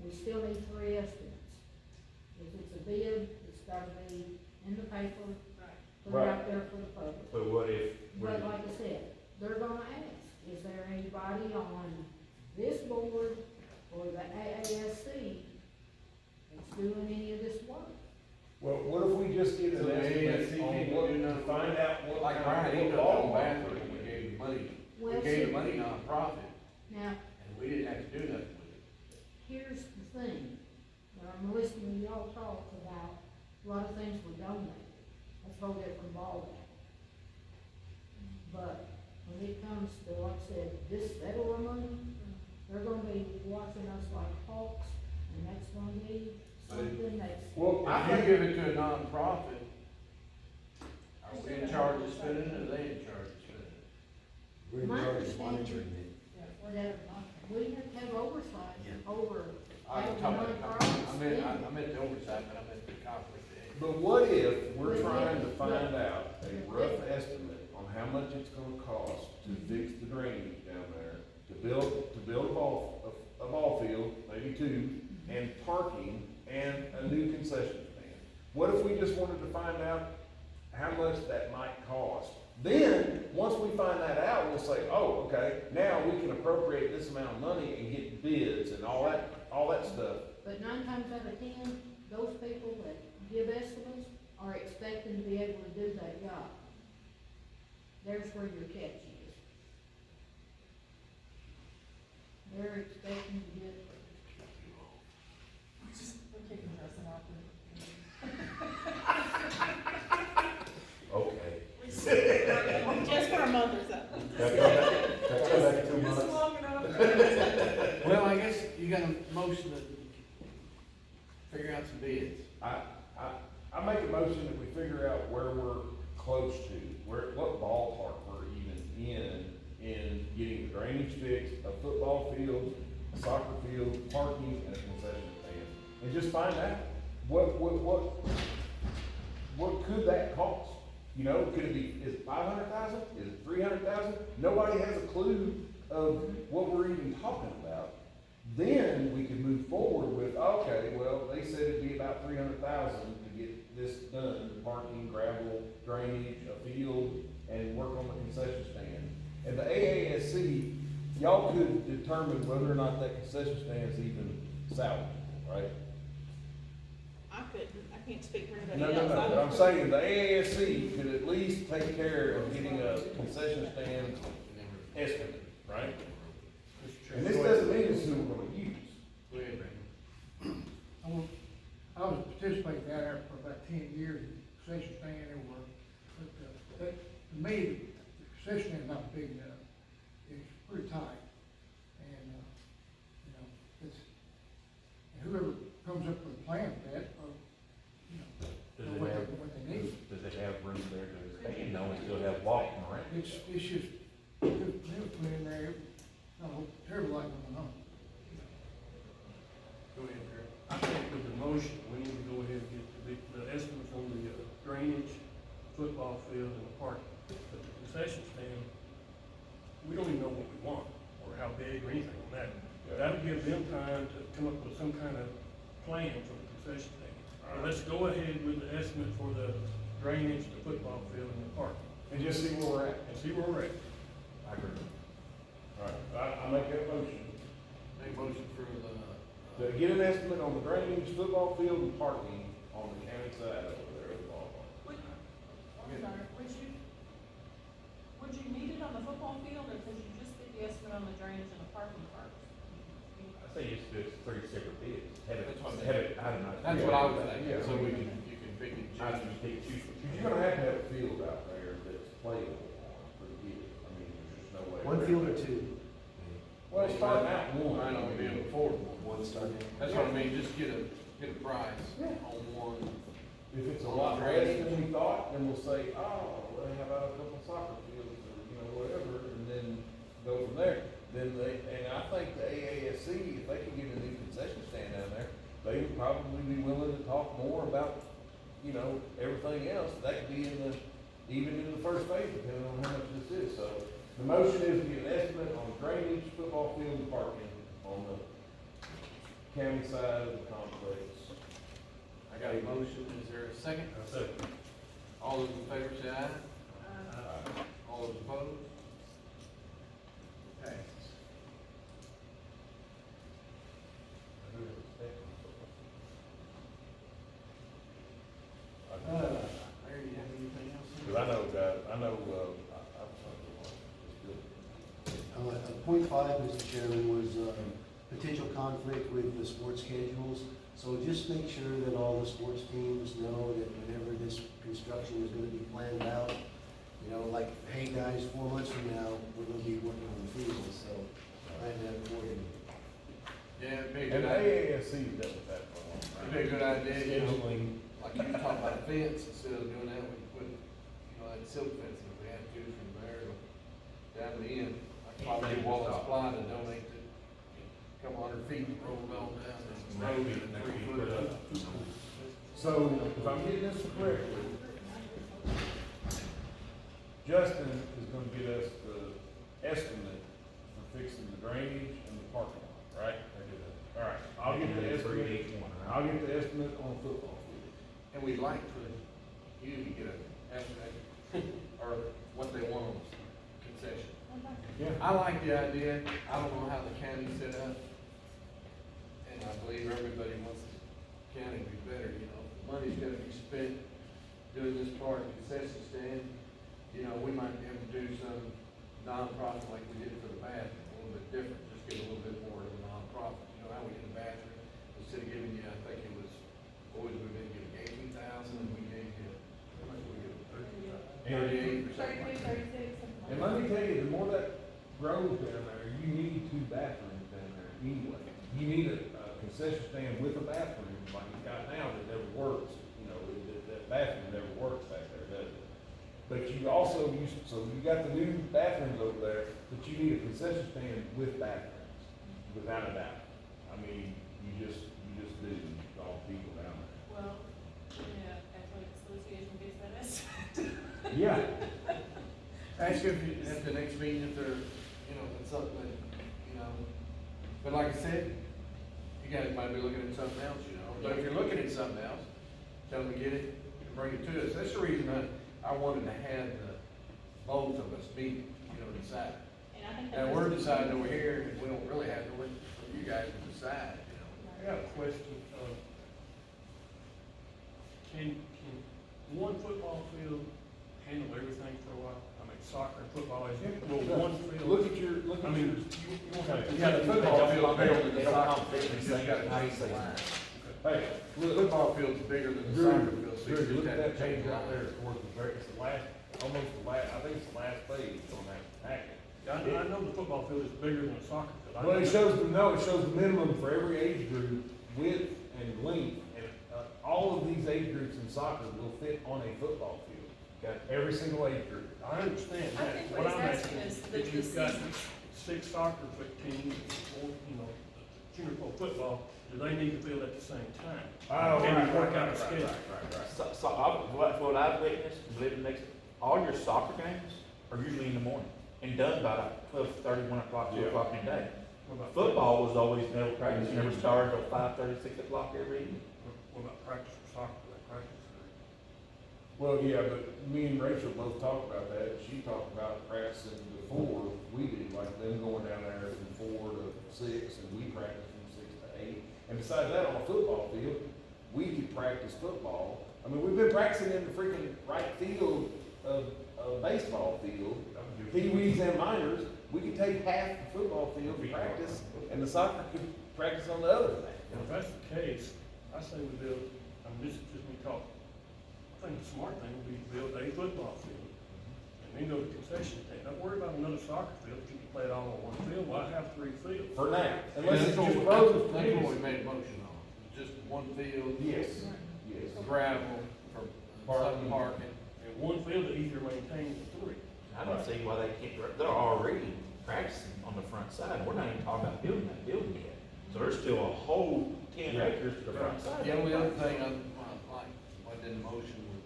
we still need 3 estimates. If it's a bid, it's gotta be in the paper, put it out there for the public.
but what if we're,
But like I said, they're gonna ask, is there anybody on this board or the AASC that's doing any of this work?
Well, what if we just get
So
an
the
estimate
ASC
on
people
what,
do
to
nothing.
find out what
Like
kind
Brian, he
of
done
ball
the
park
bathroom,
we're
we
gonna
gave him money, we
Well,
gave the
see,
money nonprofit,
now,
and we didn't have to do nothing with it.
here's the thing, when I'm listening to y'all talk about a lot of things were donated, that's a whole different ballgame. But when it comes to, like I said, this federal money, they're gonna be watching us like hawks, and that's gonna be something that's.
Well,
If you give it to a nonprofit, are we in charge of spending it, or they in charge of spending it?
We're in
My
charge of
understanding-
monitoring it.
That we have to have oversight
Yeah.
over.
I
how the
talk
money
about,
profits
I meant,
spent.
I meant the oversight, but I meant the conflict.
but what if we're trying to find out a rough estimate on how much it's gonna cost to fix the drainage down there, to build a ball field, maybe 2, and parking, and a new concession stand? What if we just wanted to find out how much that might cost? Then, once we find that out, we'll say, oh, okay, now we can appropriate this amount of money and get bids and all that stuff.
But 9 times out of 10, those people that give estimates are expecting to be able to do that job. There's where your catch is. They're expecting to get,
We're kicking Justin off.
okay.
Just for a month or so.
That's come back in 2
Just
months.
long enough.
Well, I guess you got a motion to figure out some bids.
I make a motion that we figure out where we're close to, what ballpark we're even in getting the drainage fixed, a football field, a soccer field, parking, and a concession stand. And just find out, what could that cost? You know, could it be, is it 500,000? Is it 300,000? Nobody has a clue of what we're even talking about. Then we could move forward with, okay, well, they said it'd be about 300,000 to get this done, parking, gravel, drainage, a field, and work on the concession stand. And the AASC, y'all could determine whether or not that concession stand is even salvageable, right?
I can't speak for anybody
No,
else.
no, no, but I'm saying the AASC could at least take care of getting a concession stand estimate, right? And this doesn't mean it's who we're gonna use.
Go ahead, Brandon.
I was participating down there for about 10 years, in concession stand everywhere. But, to me, the concession stand is not big enough. It's pretty tight. And, you know, it's, and whoever comes up with a plan for that, or, you know,
Does
know
it
what
have,
they, what they need.
does it have room there to expand, no, we still have walking around?
It's just, they was put in there, not a whole terrible lot going on.
Go ahead, Jerry.
I think with the motion, we need to go ahead and get the estimates on the drainage, football field, and the parking. But the concession stand, we don't even know what we want, or how big, or anything on that. That'll give them time to come up with some kind of plan for the concession stand. Let's go ahead with the estimate for the drainage, the football field, and the park,
And just see where we're at.
and see where we're at.
I agree. All right, I make that motion.
Make motion for the,
To get an estimate on the drainage, football field, and parking on the county side over there at the ballpark.
I'm sorry, would you need it on the football field, or could you just get the estimate on the drainage and the parking parks?
I think it's just three separate bids.
That's what I
Have it itemized.
that's what I was thinking,
Yeah.
so we can, you can pick and
I
choose.
just pick two.
Cause you're gonna have to have a field out there that's playable on for the kids. I mean, there's just no way.
One field or two?
Well, starting out one.
Might only be able to afford one.
One starting.
That's what I mean, just get a price on one.
If it's a lot less than we thought, then we'll say, oh, well, how about a couple soccer fields or, you know, whatever, and then go from there. Then they, and I think the AASC, if they can get a new concession stand down there, they would probably be willing to talk more about, you know, everything else. That could be in the, even in the first phase, depending on how much this is. So the motion is to get an estimate on drainage, football field, and parking on the county side of the complex.
I got a motion, is there a second? All those in favor say aye. All those opposed? Passes. Larry, you have anything else?
Cause I know,
Point five, Mr. Chairman, was potential conflict with the sports schedules. So just make sure that all the sports teams know that whenever this construction is gonna be planned out, you know, like, hey, guys, 4 months from now, we're gonna be working on the field, so plan that accordingly.
Yeah, it'd be a
And
good idea.
AASC dealt with that for a long time.
It'd be a good idea, you know,
Scheduling,
like you talk about a fence, instead of doing that, we put, you know, that silk fence, if we have to, from there to down the end. Like probably Wallace Supply to donate to a couple hundred feet, roll on down the road and 3 foot up.
so if I'm getting this correctly, Justin is gonna get us the estimate for fixing the drainage and the parking lot, right? Alright, I'll get the estimate, I'll get the estimate on the football field.
And we'd like for you to get a estimate, or what they want on concession.
Yeah.
I like the idea, I don't know how the county's set up, and I believe everybody wants the county to be better, you know. Money's gonna be spent doing this part of the concession stand, you know, we might be able to do some nonprofit like we did for the bathroom, a little bit different, just give a little bit more to the nonprofit. You know how we did the bathroom, instead of giving you, I think it was, what was we been giving, 18,000, and we gave you, how much did we give? 38 or something like that.
36, something like
And
that.
let me tell you, the more that grows down there, you need 2 bathrooms down there anyway. You need a concession stand with a bathroom, like you got now, that never works. You know, that bathroom never works back there, does it? But you also, so you got the new bathrooms over there, but you need a concession stand with bathrooms, without a doubt. I mean, you just do, all people down there.
Well, yeah, Athletic Association gets that estimate.
Yeah.
Ask if you, at the next meeting, if they're, you know, if it's something that, you know, but like I said, you guys might be looking at something else, you know, but if you're looking at something else, tell them to get it, and bring it to us. That's the reason I wanted to have both of us meet, you know, decide.
And I think that
And
was-
we're deciding over here, and we don't really have to wait for you guys to decide, you know.
I got a question, can one football field handle everything for a while? I mean, soccer and football, is it, will one field?
Look at your,
I mean, you won't have to.
Yeah, the football field's bigger than the
They don't
soccer
compete
field.
in
You
the
just got a
same
nice line.
hey,
The football field's bigger than the
Drew,
soccer field, so you
Drew,
just
look at
have
that
to change
page
the
right there,
line.
of course, it's the last, almost the last, I think it's the last page on that packet.
I know the football field is bigger than a soccer field. I
Well, it
know
shows, it shows the minimum for every age group, width and length, and, all of these age groups in soccer will fit on a football field. Got every single age group.
I understand
I
that.
think
What
what
I'm
he's
asking
asking
is,
is the
if you've got
season.
6 soccer teams, or, you know, junior football, do they need to field at the same time? Can you work out a schedule?
What I've witnessed, living next, all your soccer games are usually in the morning and done by like 12:30, 1 o'clock, 2
Yeah.
o'clock in the day.
What about
Football was always never practice, never started till 5:30, 6 o'clock every evening.
What about practice for soccer? Do they practice?
Well, yeah, but me and Rachel both talked about that, she talked about practicing before we did, like them going down there from 4 to 6, and we practice from 6 to 8. And besides that, on a football field, we could practice football. I mean, we've been practicing in the freaking right field of a baseball field, pee-wees and minors. We could take half the football field to practice, and the soccer could practice on the other half.
And if that's the case, I say we build, I mean, this is just me talking. I think the smart thing would be to build a football field, and then go to concession stand. Don't worry about another soccer field, if you can play it all on one field, why have 3 fields?
For now,
And
unless it's
that's
just
what,
roads.
that's what we made a motion on, just one field.
Yes, yes.
Gravel for
Parking.
some parking.
And one field that easier maintained than 3.
I don't see why they can't, they're already practicing on the front side, we're not even talking about building that building yet. So there's still a whole 10 acres to the front side.
The only other thing I, like, I did a motion with,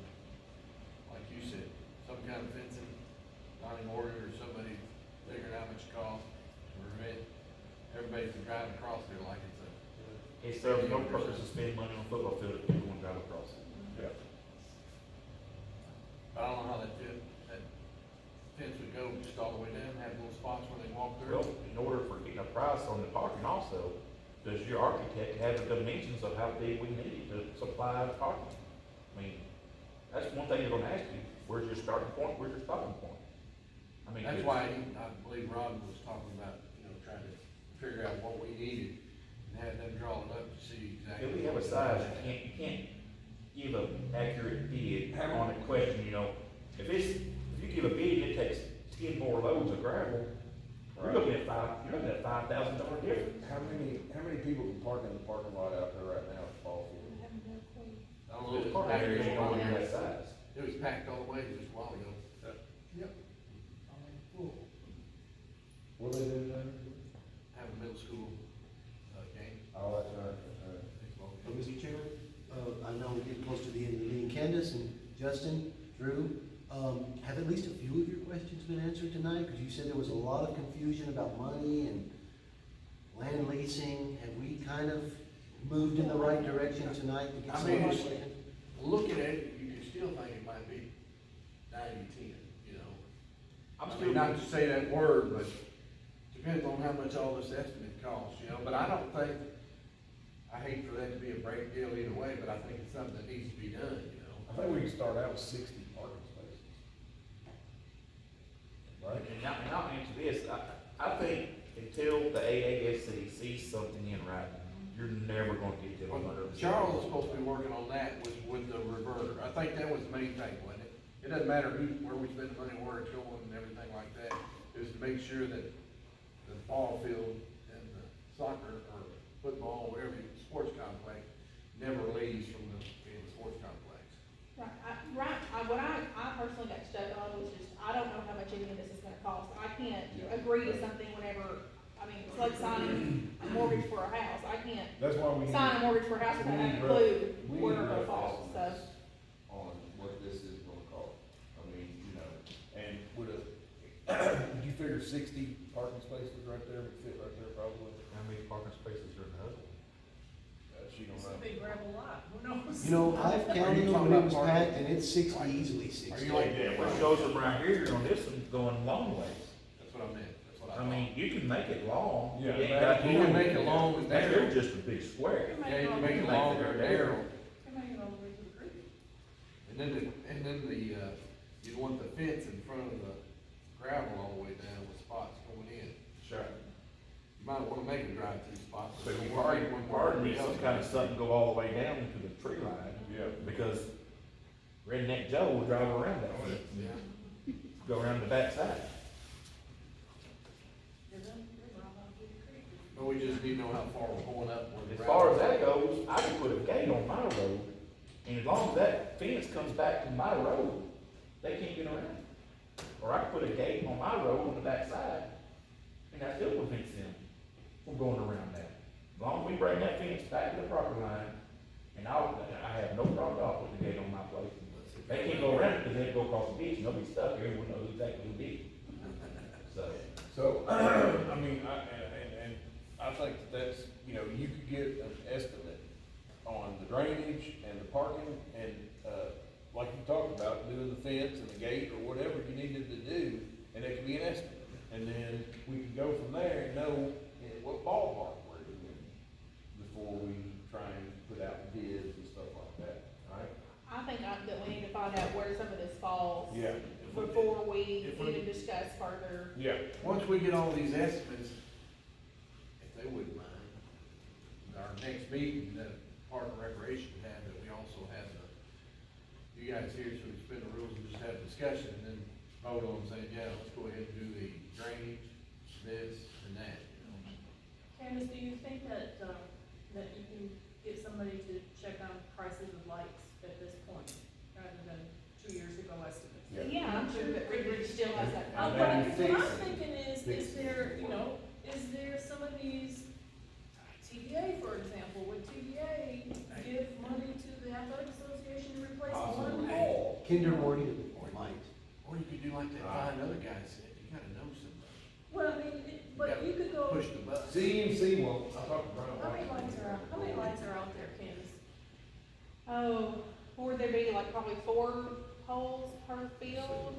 like you said, some kind of fencing, not in order, or somebody figuring out how much it costs to prevent everybody from driving across there like it's a.
It serves no purpose to spend money on a football field if people want to drive across it.
Yeah.
I don't know how that fence would go just all the way down, have little spots where they walk through.
Well, in order for getting a price on the parking also, does your architect have the dimensions of how big we need to supply parking? I mean, that's one thing they're gonna ask you, where's your starting point, where's your stopping point? I mean,
That's why I believe Robin was talking about, trying to figure out what we needed and have them draw it up to see exactly.
if we have a size, you can't give an accurate bid on a question, if you give a bid and it takes 10 more loads of gravel, you're looking at $5,000 difference.
How many people can park in the parking lot out there right now at the ball field?
I don't know,
This
it was
parking
packed
area ain't
all
going
the
in
way.
that size.
It was packed all the way just a while ago.
Yep. I mean, full.
What are they doing there?
Have a middle school, game.
Oh, that's right, that's right.
So, Mr. Chairman, I know we're getting close to the end of the meeting. Candace and Justin, Drew, have at least a few of your questions been answered tonight? Because you said there was a lot of confusion about money and land leasing. Have we kind of moved in the right direction tonight to get
I
some of
mean,
those
it's-
questions?
Looking at it, you can still think it might be 90-10,
I'm
I
still
mean, not to say that word, but depends on how much all this estimate costs, but I don't think, I hate for that to be a break deal either way, but I think it's something that needs to be done,
I think we can start out with 60 parking spaces. Right?
And I'll answer this, I think until the AASC sees something in writing, you're never gonna get them
Well,
under.
Charles was supposed to be working on that with the reverter. I think that was the main thing, wasn't it? It doesn't matter where we spend the money, where it's going and everything like that. It was to make sure that the ball field and the soccer or football, whatever, sports complex, never leaves from the sports complex.
What I personally got stuck on was just, I don't know how much any of this is gonna cost. I can't
Yeah.
agree to something whenever, it's like signing a mortgage for a house. I can't
That's why we need.
sign a mortgage for a house
we
without
need
having a
rough-
clue
we
where
need
it'll
rough
fall, so.
estimates On what this is gonna cost. I mean, and would did you figure 60 parking spaces right there would fit right there probably?
How many parking spaces are in the other?
She don't
It's a
know.
big gravel lot, who knows?
I've counted them
talking
when it
about
was
parking?
packed, and it's 60, easily
Are
60.
you like,
What shows them right here on this one going long ways.
that's what I meant, that's what I
I
thought.
mean, you can make it long.
Yeah,
You ain't
that-
got
You can
to-
make it long as
That's
narrow.
just a big square.
Yeah, you can make it
Make
longer
it
and
narrow.
narrow.
Can make it all the way to the creek.
And then you'd want the fence in front of the gravel all the way down with spots going in.
Sure.
You might wanna make a drive-through spot.
So
you
you
wanna make one
pardon me,
part
some kind of something go all the way down to the tree line,
Yeah.
because Redneck Joe will drive around that way,
Yeah.
go around the backside.
You're right on to the creek.
But we just need to know how far we're going up. where the
As
gravel-
far as that goes, I can put a gate on my road, and as long as that fence comes back to my road, they can't get around. Or I can put a gate on my road on the backside, and that still prevents them from going around that. As long as we bring that fence back to the property line, and I have no problem at all putting a gate on my place. They can't go around it, because they go across the beach, and they'll be stuck, everyone knows exactly who did it.
So, I mean, and I think that's, you could get an estimate on the drainage and the parking and, like you talked about, the fence and the gate or whatever you needed to do, and it could be an estimate. And then we could go from there and know what ballpark we're in before we try and put out bids and stuff like that, right?
I think that we need to find out where some of this falls.
Yeah.
Before we
If we-
even discuss further.
Yeah.
Once we get all these estimates, if they wouldn't mind, our next meeting, that Park and Recreation had, that we also had you guys here, so we spin the rules and just have a discussion, and then vote on saying, yeah, let's go ahead and do the drainage, this, and that, you know?
Candace, do you think that, that you can get somebody to check on prices of lights at this point, rather than 2 years ago estimates?
Yeah, I'm sure that Ridge still has that.
And
What
then you
I'm
fix it.
thinking is there, you know, is there some of these, TBA, for example, would TBA give money to the athletic association to replace one pole?
Kinder Morgan might.
Or you could do like that fine other guy said, you gotta know somebody,
Well, I mean, but you could go,
push the button.
CMC won't, I talked to Brian.
how many lights are out, how many lights are out there, Candace?
Oh, would there be like probably 4 poles per field,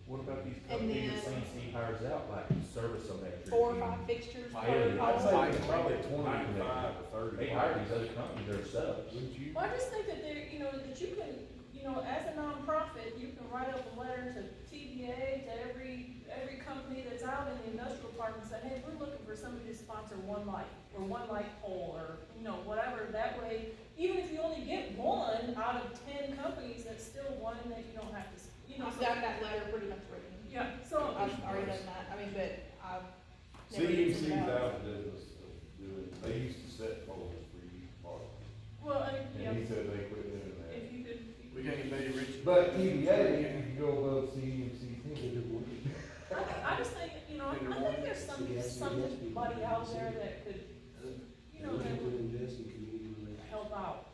What about these
And
companies that
then-
CC hires out, like service on that?
4 or 5 fixtures per
I'd
pole?
say it's probably 25 or 30.
They hire these other companies, they're subs.
Wouldn't you?
Well, I just think that there, you know, that you can, you know, as a nonprofit, you can write up a letter to TBA, to every company that's out in the industrial park and say, hey, we're looking for somebody to sponsor one light, or one light pole, or, you know, whatever, that way, even if you only get 1 out of 10 companies, that's still one that you don't have to, you know.
I've got that letter pretty much written.
Yeah, so,
I've already done that, I mean, but I've never used
CMC's
it
out of business of doing, they used to set poles for you, Mark,
well, yeah,
and he said they quit doing that.
if you could,
We got anybody rich?
But TBA, you can go above CMC.
I just think, you know, I think there's somebody out there that could, you know, that would
invest in community relations.
help out,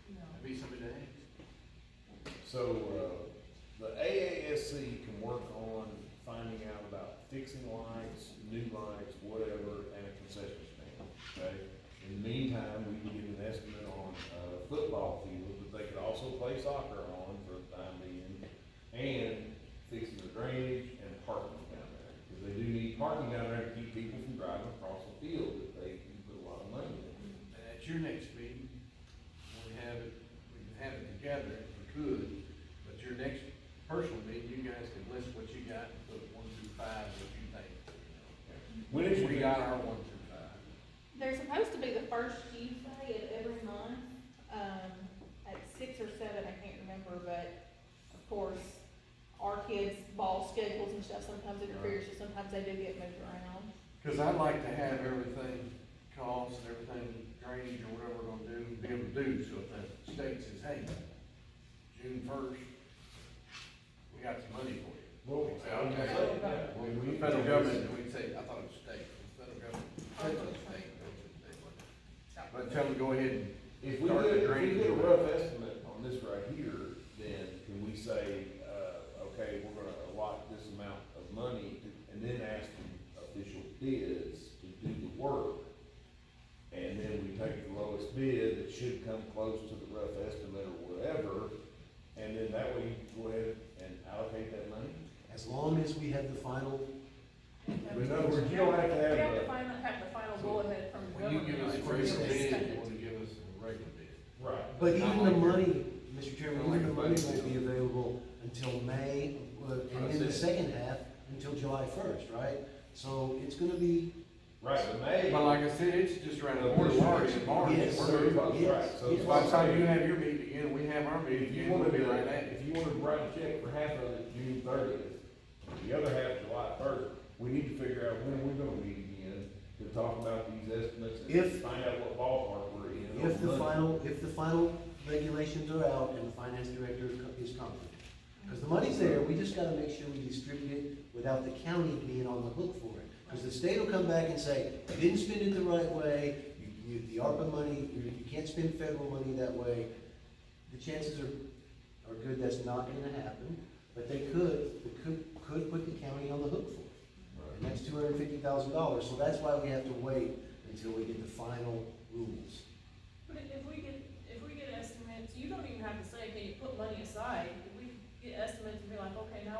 you know.
Maybe somebody to ask.
So, the AASC can work on finding out about fixing lights, new lights, whatever, and a concession stand, okay? In the meantime, we can get an estimate on a football field that they could also play soccer on for the time being, and fixing the drainage and parking down there. Because they do need parking down there to keep people from driving across the field that they can put a lot of money in.
And at your next meeting, when we have it, we can have it together if we could, but your next personal meeting, you guys can list what you got, and put 1 through 5, what you think.
When is your
We got our 1 through 5.
They're supposed to be the first Tuesday of every month, at 6 or 7, I can't remember, but of course, our kids' ball schedules and stuff sometimes interfere, so sometimes they do get moved around.
Cause I'd like to have everything, costs and everything, drainage or whatever we're gonna do, be able to do, so if the state says, hey, June 1st, we got some money for you.
Well,
We say, okay. The federal government, we'd say, I thought it was state, the federal government, say to the state, go to the state. But tell them to go ahead and
If we
start the
get, if we
drainage.
get a rough estimate on this right here, then can we say, okay, we're gonna allot this amount of money, and then ask for official bids to do the work? And then we take the lowest bid that should come close to the rough estimate or whatever, and then that way you can go ahead and allocate that money?
As long as we have the final,
In other words, you don't have to
We
have
have
a.
to have the final go-ahead from the
When you give us a
government.
regular bid,
Spend
you
it.
wanna give us a regular bid.
Right.
but even
Not
the
like-
money, Mr. Chairman,
Not like
even the
a
money
budget
won't be
deal.
available until May, and in the second half, until July 1st, right? So it's gonna be,
Right, but May.
But like I said, it's just around the corner, we're already in March.
Yes.
We're very close.
Yes.
Right, so
Yes.
By the time you have your meeting again, we have our meeting
If you
again, we'll
wanted
be
to,
right at it.
if you wanted to write a check for half of it June 30th, the other half July 1st, we need to figure out when we're gonna meet again to talk about these estimates and
If-
find out what ballpark we're in.
if the
on money.
final regulations are out and the finance director is confident. Because the money's there, we just gotta make sure we distribute it without the county being on the hook for it. Because the state will come back and say, you didn't spend it the right way, the ARPA money, you can't spend federal money that way. The chances are good that's not gonna happen, but they could put the county on the hook for it. And that's $250,000, so that's why we have to wait until we get the final rules.
But if we get estimates, you don't even have to say, okay, you put money aside, if we get estimates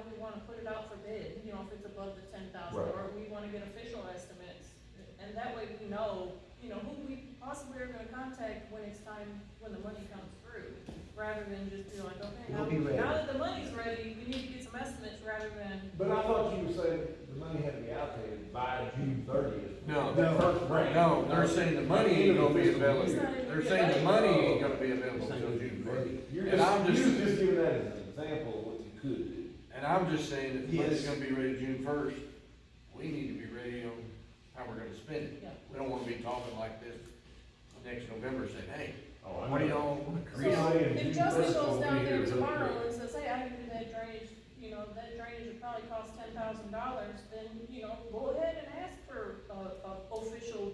how we wanna put it out for bid, you know, if it's above the 10,000,
Right.
or we wanna get official estimates. And that way we know, you know, who we possibly are gonna contact when it's time, when the money comes through, rather than just be like, okay,
We'll be ready.
now that the money's ready, we need to get some estimates, rather than.
But I thought you were saying the money had to be allocated by June 30th.
No.
The first grant.
No, they're saying the money ain't gonna be available,
It's not even
they're saying the money ain't gonna be available
It's not
until
gonna be
June
ready.
first.
You're
And I'm
just,
just-
you was just giving that as an example of what you could do.
And I'm just saying, if the money's
Yes.
gonna be ready June first, we need to be ready on how we're gonna spend it.
Yeah.
We don't wanna be talking like this next November, saying, hey,
Oh, I
what do
know.
y'all
So,
agree on?
if Justin goes down there tomorrow and says, hey, I can do that drainage, you know, that drainage would probably cost $10,000, then, you know, go ahead and ask for, official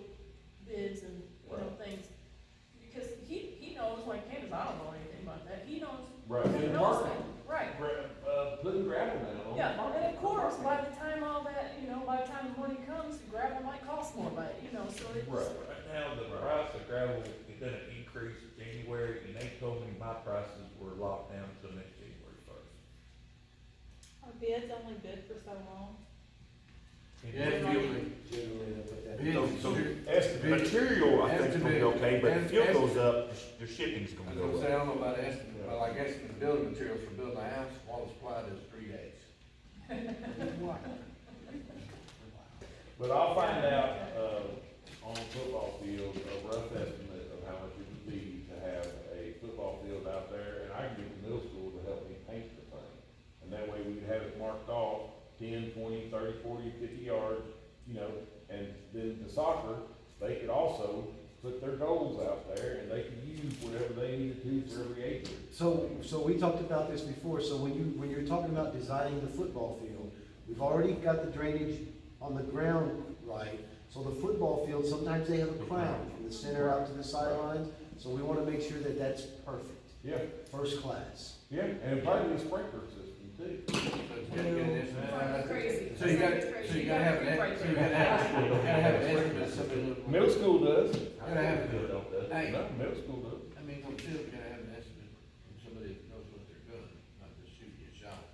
bids and, you know, things. Because he knows, like Candace, I don't know anything about that, he knows,
Right,
he
and
knows
marketing.
that, right.
Putting gravel down on.
Yeah, and of course, by the time all that, you know, by the time the money comes, the gravel might cost more, but, you know, so it's.
Right.
Right now, the price of gravel is gonna increase in January, and they told me my prices were locked down till next January first.
Are bids only good for so long?
Yeah, fueling.
Generally, they put that.
Bids.
So,
Bid-
material, I think is gonna be okay, but if fuel
Estimate.
goes up, your shipping's
I
gonna
was
go
gonna
up.
say, I don't know about estimate, but like estimate building materials for building a house, water supply is 3 days.
But I'll find out, on a football field, a rough estimate of how much it would be to have a football field out there, and I can get the middle school to help me paint the thing. And that way we can have it marked off 10, 20, 30, 40, 50 yards, you know, and then the soccer, they could also put their goals out there, and they could use whatever they needed to for every acre.
So we talked about this before, so when you're talking about designing the football field, we've already got the drainage on the ground right. So the football field, sometimes they have a crown from the center out to the sidelines, so we wanna make sure that that's perfect,
Yeah,
first class.
yeah, and probably a sprinkler system too.
So it's gotta get an estimate.
Crazy.
So you gotta have an,
Right
so you
there.
gotta have an estimate, something.
Middle school does.
Gotta have it. Hey,
No, middle school does.
I mean, on field, you gotta have an estimate from somebody that knows what they're doing, not just shooting a shot.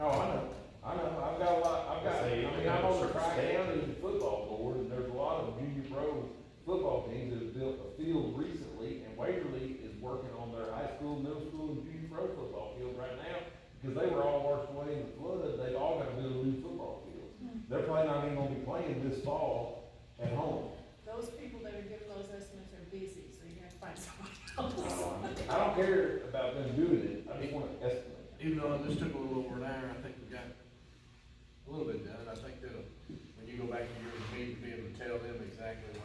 Oh, I know, I've got a lot, I mean, I'm on the Tri-County football board, and there's a lot of junior pro football teams that have built a field recently, and Waverly is working on their high school, middle school, and junior pro football field right now, because they were all washed away in the flood, they all gotta build a new football field. They're probably not even gonna be playing this fall at home.
Those people that are giving those estimates are busy, so you're gonna have to find somebody else.
I don't care about them doing it, I just wanna estimate.
Even though this took a little over an hour, I think we got a little bit done. I think that when you go back to your meeting, be able to tell them exactly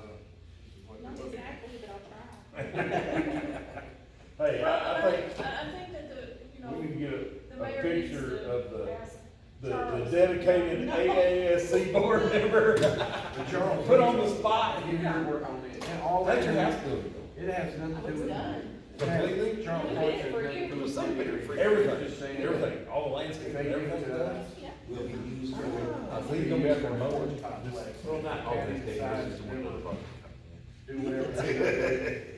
what
Not
they're looking at.
exactly, but I'll try.
Hey, I think
I think that the, you know,
we need to get
the
a
mayor needs
picture
to
of
ask
the
Charles.
dedicated AASC board member.
But Charles,
Put on the spot.
You need to work on it. And all that,
That's your house bill.
it has nothing to do
It's
with.
done.
Completely?
Charles,
We
Point
did it
said
for
nothing
you.
to do with money.
Everything,
Just saying.
everything, all the landscape,
They give it
everything.
to us.
Yeah.
Will be used for.
I think it's gonna be out there mowing.
Well, not all these days, this is one of the problems.
Do whatever they do.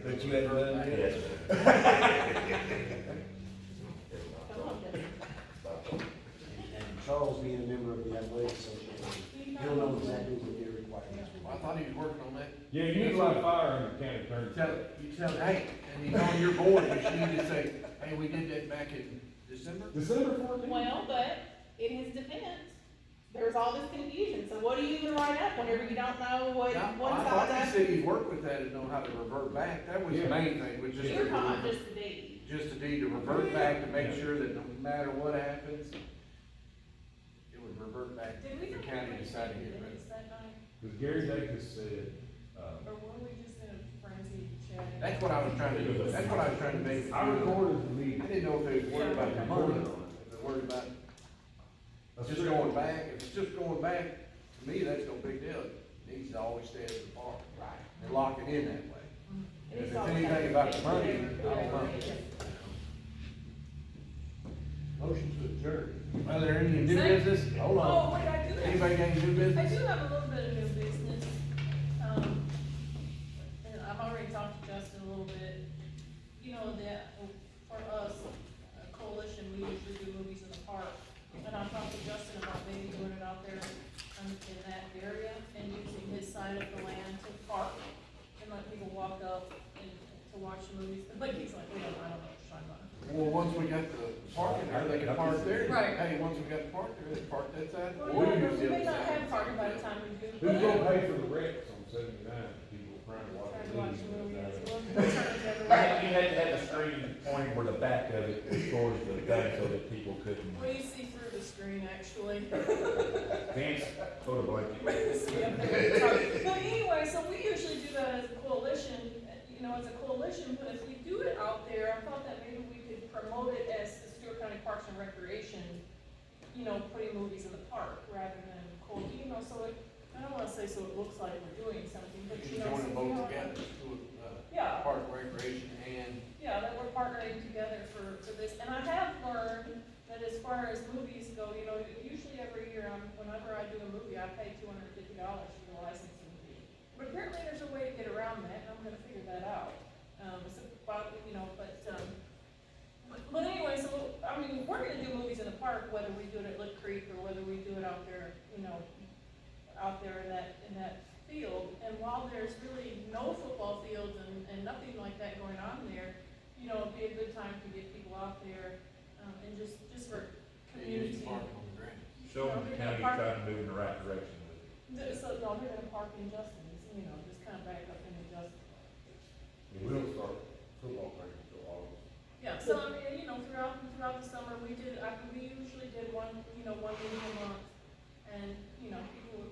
That you had done,
Yes.
Come on, Justin.
And Charles being a member of the athletic association, he'll know exactly what their requirements
Well, I
will
thought he was working on that.
Yeah, you need a lot of fire in the county attorney.
You tell, hey, and he's on your board, you should need to say, hey, we did that back in December.
December 14th?
Well, but in his defense, there's all this confusion, so what are you gonna write up whenever you don't know what
I
one
thought
side's
he
asking?
said he'd work with that and know how to revert back. That was the
Yeah.
main thing, was just.
You're talking about just the deed.
Just a deed to revert back to make sure that no matter what happens, it would revert back
Did we
to the
not
county
make
deciding to
any
get rid of
minutes
it.
that night,
Because Gary Dacus said,
or were we just in a frenzy chatting?
That's what I was trying to do, that's what I was trying to make.
I recorded the
I
meeting.
didn't know if they was worried about the money, if they're worried about just going back. If it's just going back, to me, that's no big deal. It needs to always stay at the park.
Right.
And lock it in that way.
And
If
it's
it's
all
anything
covered.
about the money, I don't know.
Whatever it is.
Motion to adjourn. Are there any new
Second.
business? Hold
Oh,
on.
wait, I do have.
Anybody got any new
I
business?
do have a little bit of new business. And I've already talked to Justin a little bit. You know, that for us, a coalition, we usually do movies in the park. And I'm talked to Justin about maybe doing it out there in that area and using his side of the land to park and let people walk up and to watch the movies. But he's like, I don't know what you're talking about.
Well, once we got the parking there, they can park there.
Right.
Hey, once we got the park there, they park that side.
Well,
We'll
yeah,
use
we
the
may
other
not
side.
have parking by the time we do.
Who's gonna pay for the wrecks on 79, people trying to watch
Trying
the
to watch the
movie?
movie, it's a little bit
Right, you had to have the screen pointing where the back of it was towards the thing so that people couldn't.
Well, you see through the screen, actually.
Vance, photo blanket.
See up there. But anyway, so we usually do that as a coalition, as a coalition, but if we do it out there, I thought that maybe we could promote it as the Stewart County Parks and Recreation, putting movies in the park rather than so it, I don't wanna say so it looks like we're doing something, but
You can join them both together,
Yeah.
park recreation and
Yeah, that we're partnering together for this, and I have learned that as far as movies go, usually every year, whenever I do a movie, I pay $250 for the licensing fee. But apparently there's a way to get around that, and I'm gonna figure that out. But anyway, so, we're gonna do movies in the park, whether we do it at Lick Creek or whether we do it out there, out there in that field. And while there's really no football fields and nothing like that going on there, it'd be a good time to get people out there, and just for
use
community.
the parking on the ground.
Show them how you're trying to move in the right direction with it.
So, no, they're gonna park in Justin's, just kind of back up into Justin.
We don't start football practice until August.
Yeah, so throughout the summer, we usually did one meeting a month, and, people,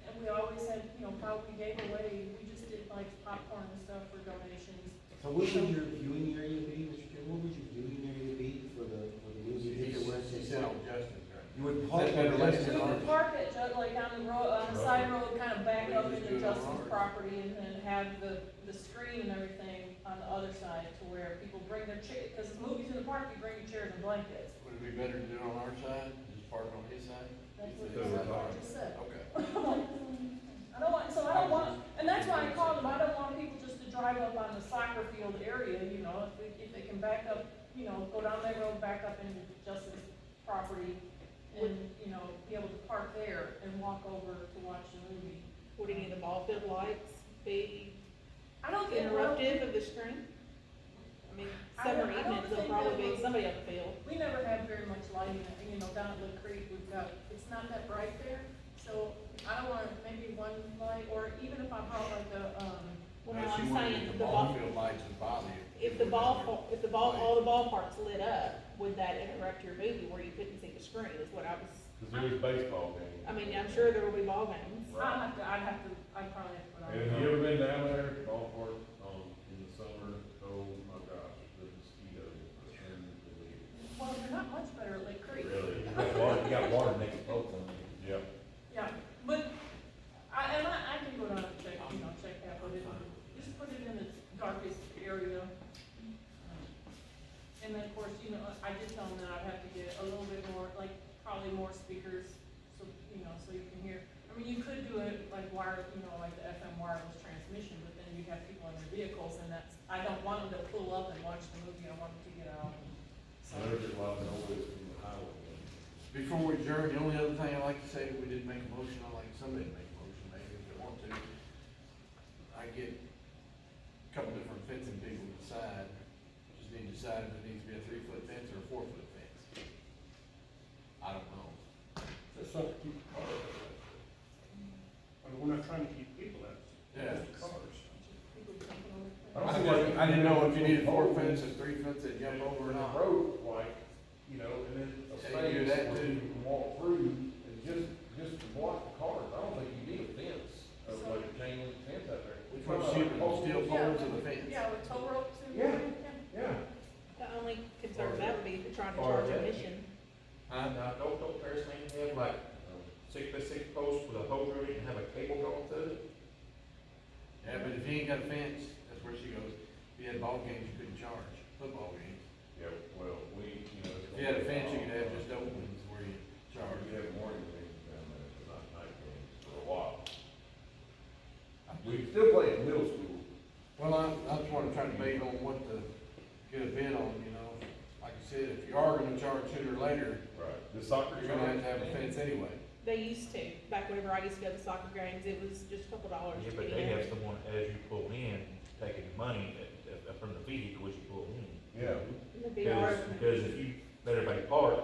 and we always had, how we gave away, we just did like popcorn and stuff for donations.
So what would your viewing area be, Mr. Chair? What would your viewing area be for the movie? If it was,
He said on Justin's, right?
you would park
Is that
on
better
Justin
We
than
would
Orange.
park it like on the road, on the side road, kind of back
We
up
just
into
do it on
Justin's
ours.
property and then have the screen and everything on the other side to where people bring their cause it's movies in the park, you bring your chairs and blankets.
Would it be better to do it on our side, just park on his side?
That's what
So
I just said.
Okay.
I don't want, and that's why I called them, I don't want people just to drive up on the soccer field area, if they can back up, go down that road, back up into Justin's property and, be able to park there and walk over to watch the movie.
Would any of the ball field lights be
I don't think,
interruptive of the screen? Summer
I don't
evenings, there'll
think
probably
that
be
we-
somebody on the field.
we never have very much lighting, down at Lick Creek, it's not that bright there, so I don't want maybe one light, or even if I brought like
Well,
Unless
I'm
you wanted
saying,
the
the
ball
ball,
field lights would bother you.
if the ball, all the ballparks lit up, would that interrupt your movie where you couldn't see the screen, is what I was,
Cause there's baseball games.
I'm sure there will be ball games.
I'd probably have to put on.
And have you ever been down there at the ballpark, in the summer? Oh my gosh, the mosquitoes are unbelievable.
Well, they're not much better at Lick Creek.
Really?
You got water next to both of them.
Yep.
Yeah, but, I can go down and check, check that, but just put it in the darkest area. And then, of course, I did tell them that I'd have to get a little bit more, like, probably more speakers, so, so you can hear. You could do it like like the FM wireless transmission, but then you'd have people in their vehicles, and I don't want them to pull up and watch the movie, I want them to get out. So,
There's a lot of noise from the highway.
Before we adjourn, the only other thing I'd like to say, we didn't make a motion, I'd like somebody to make a motion, maybe if they want to. I get a couple different fencing people to decide, just need to decide if it needs to be a 3-foot fence or a 4-foot fence. I don't know.
That's something to keep the cars out. We're not trying to keep people out.
Yeah.
Just the cars.
people jumping over.
I didn't know if you needed 4 fence or 3 fence that jump over or
The
not.
road, like, and then a
Yeah, you do
space
that
where
too.
you can walk through and just to block the cars. I don't think you need a fence, like a chain link fence out there.
Which one's cheaper, the steel poles or the fence?
Yeah, with tow ropes and.
Yeah. Yeah.
The only concern that would be if you're trying to
Or
charge
that.
admission.
Now, don't Paris thing have like 6x6 posts with a hose through it and have a cable going through it?
Yeah, but if you ain't got a fence, that's where she goes. If you had ball games, you couldn't charge, football games.
Yeah, well,
If you had a fence, you could have just open ones where you charge.
We have morning games down there, but not night games for a while. We can still play at middle school.
Well, that's what I'm trying to debate on what to get a bid on, Like I said, if you are gonna charge sooner or later, later,
Right, the soccer.
you're gonna have to have a fence anyway.
They used to, back whenever I used to go to soccer games, it was just a couple dollars
Yeah,
to
but
get
they
in.
have someone, as you pull in, taking money from the vehicle as you pull in.
Yeah,
And the VR.
Because if you let everybody park,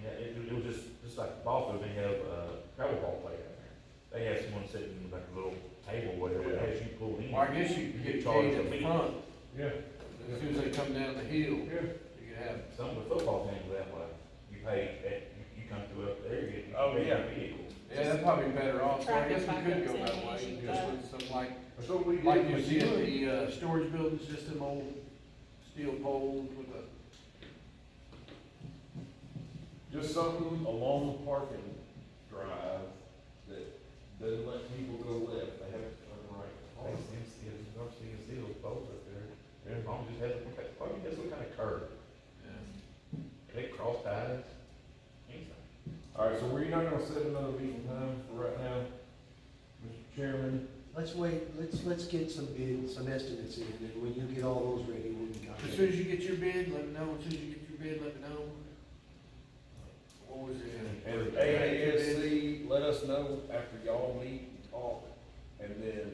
yeah, it was just like the ball field, they have a travel ball play out there. They have someone sitting in like a little table, whatever,
Yeah.
as you pull in.
Well, I guess you could get
charge
caged
a
at the
fee.
front,
yeah,
as soon as they come down the hill,
yeah.
you could have,
Some of the football games that way, you pay, you come through up there, you
Oh,
pay
yeah.
your vehicle.
yeah, that'd probably be better off, so I guess we
Traffic
could go
backups
that
and
way,
issues,
just with some
That's what we did.
like you
with
see at
Missouri.
the, storage buildings, just them old steel poles with a,
Just something along the parking drive that doesn't let people go left, they have to turn right.
I've seen steel poles up there.
Yeah.
As long as it has, probably has some kind of curve.
yeah.
They cross ties, anything.
Alright, so we're not gonna set another meeting time for right now, Mr. Chairman?
Let's wait, let's get some bids, some estimates in, and when you get all those ready, we can contact.
As soon as you get your bid, let me know, as soon as you get your bid, let me know. What was it?
And AASC, let us know after y'all meet and talk, and then,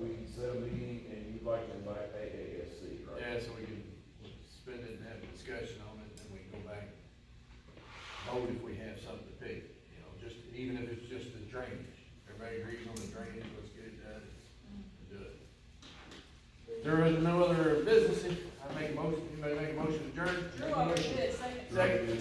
we can set a meeting, and you'd like to invite AASC, right?
Yeah, so we can spend it and have a discussion on it, and we can go back, vote if we have something to pick, you know, just, even if it's just the drainage. Everybody agrees on the drainage, let's get it done, and do it. There is no other business, I make a motion, anybody make a motion to adjourn?
Drew already did, second.
Second,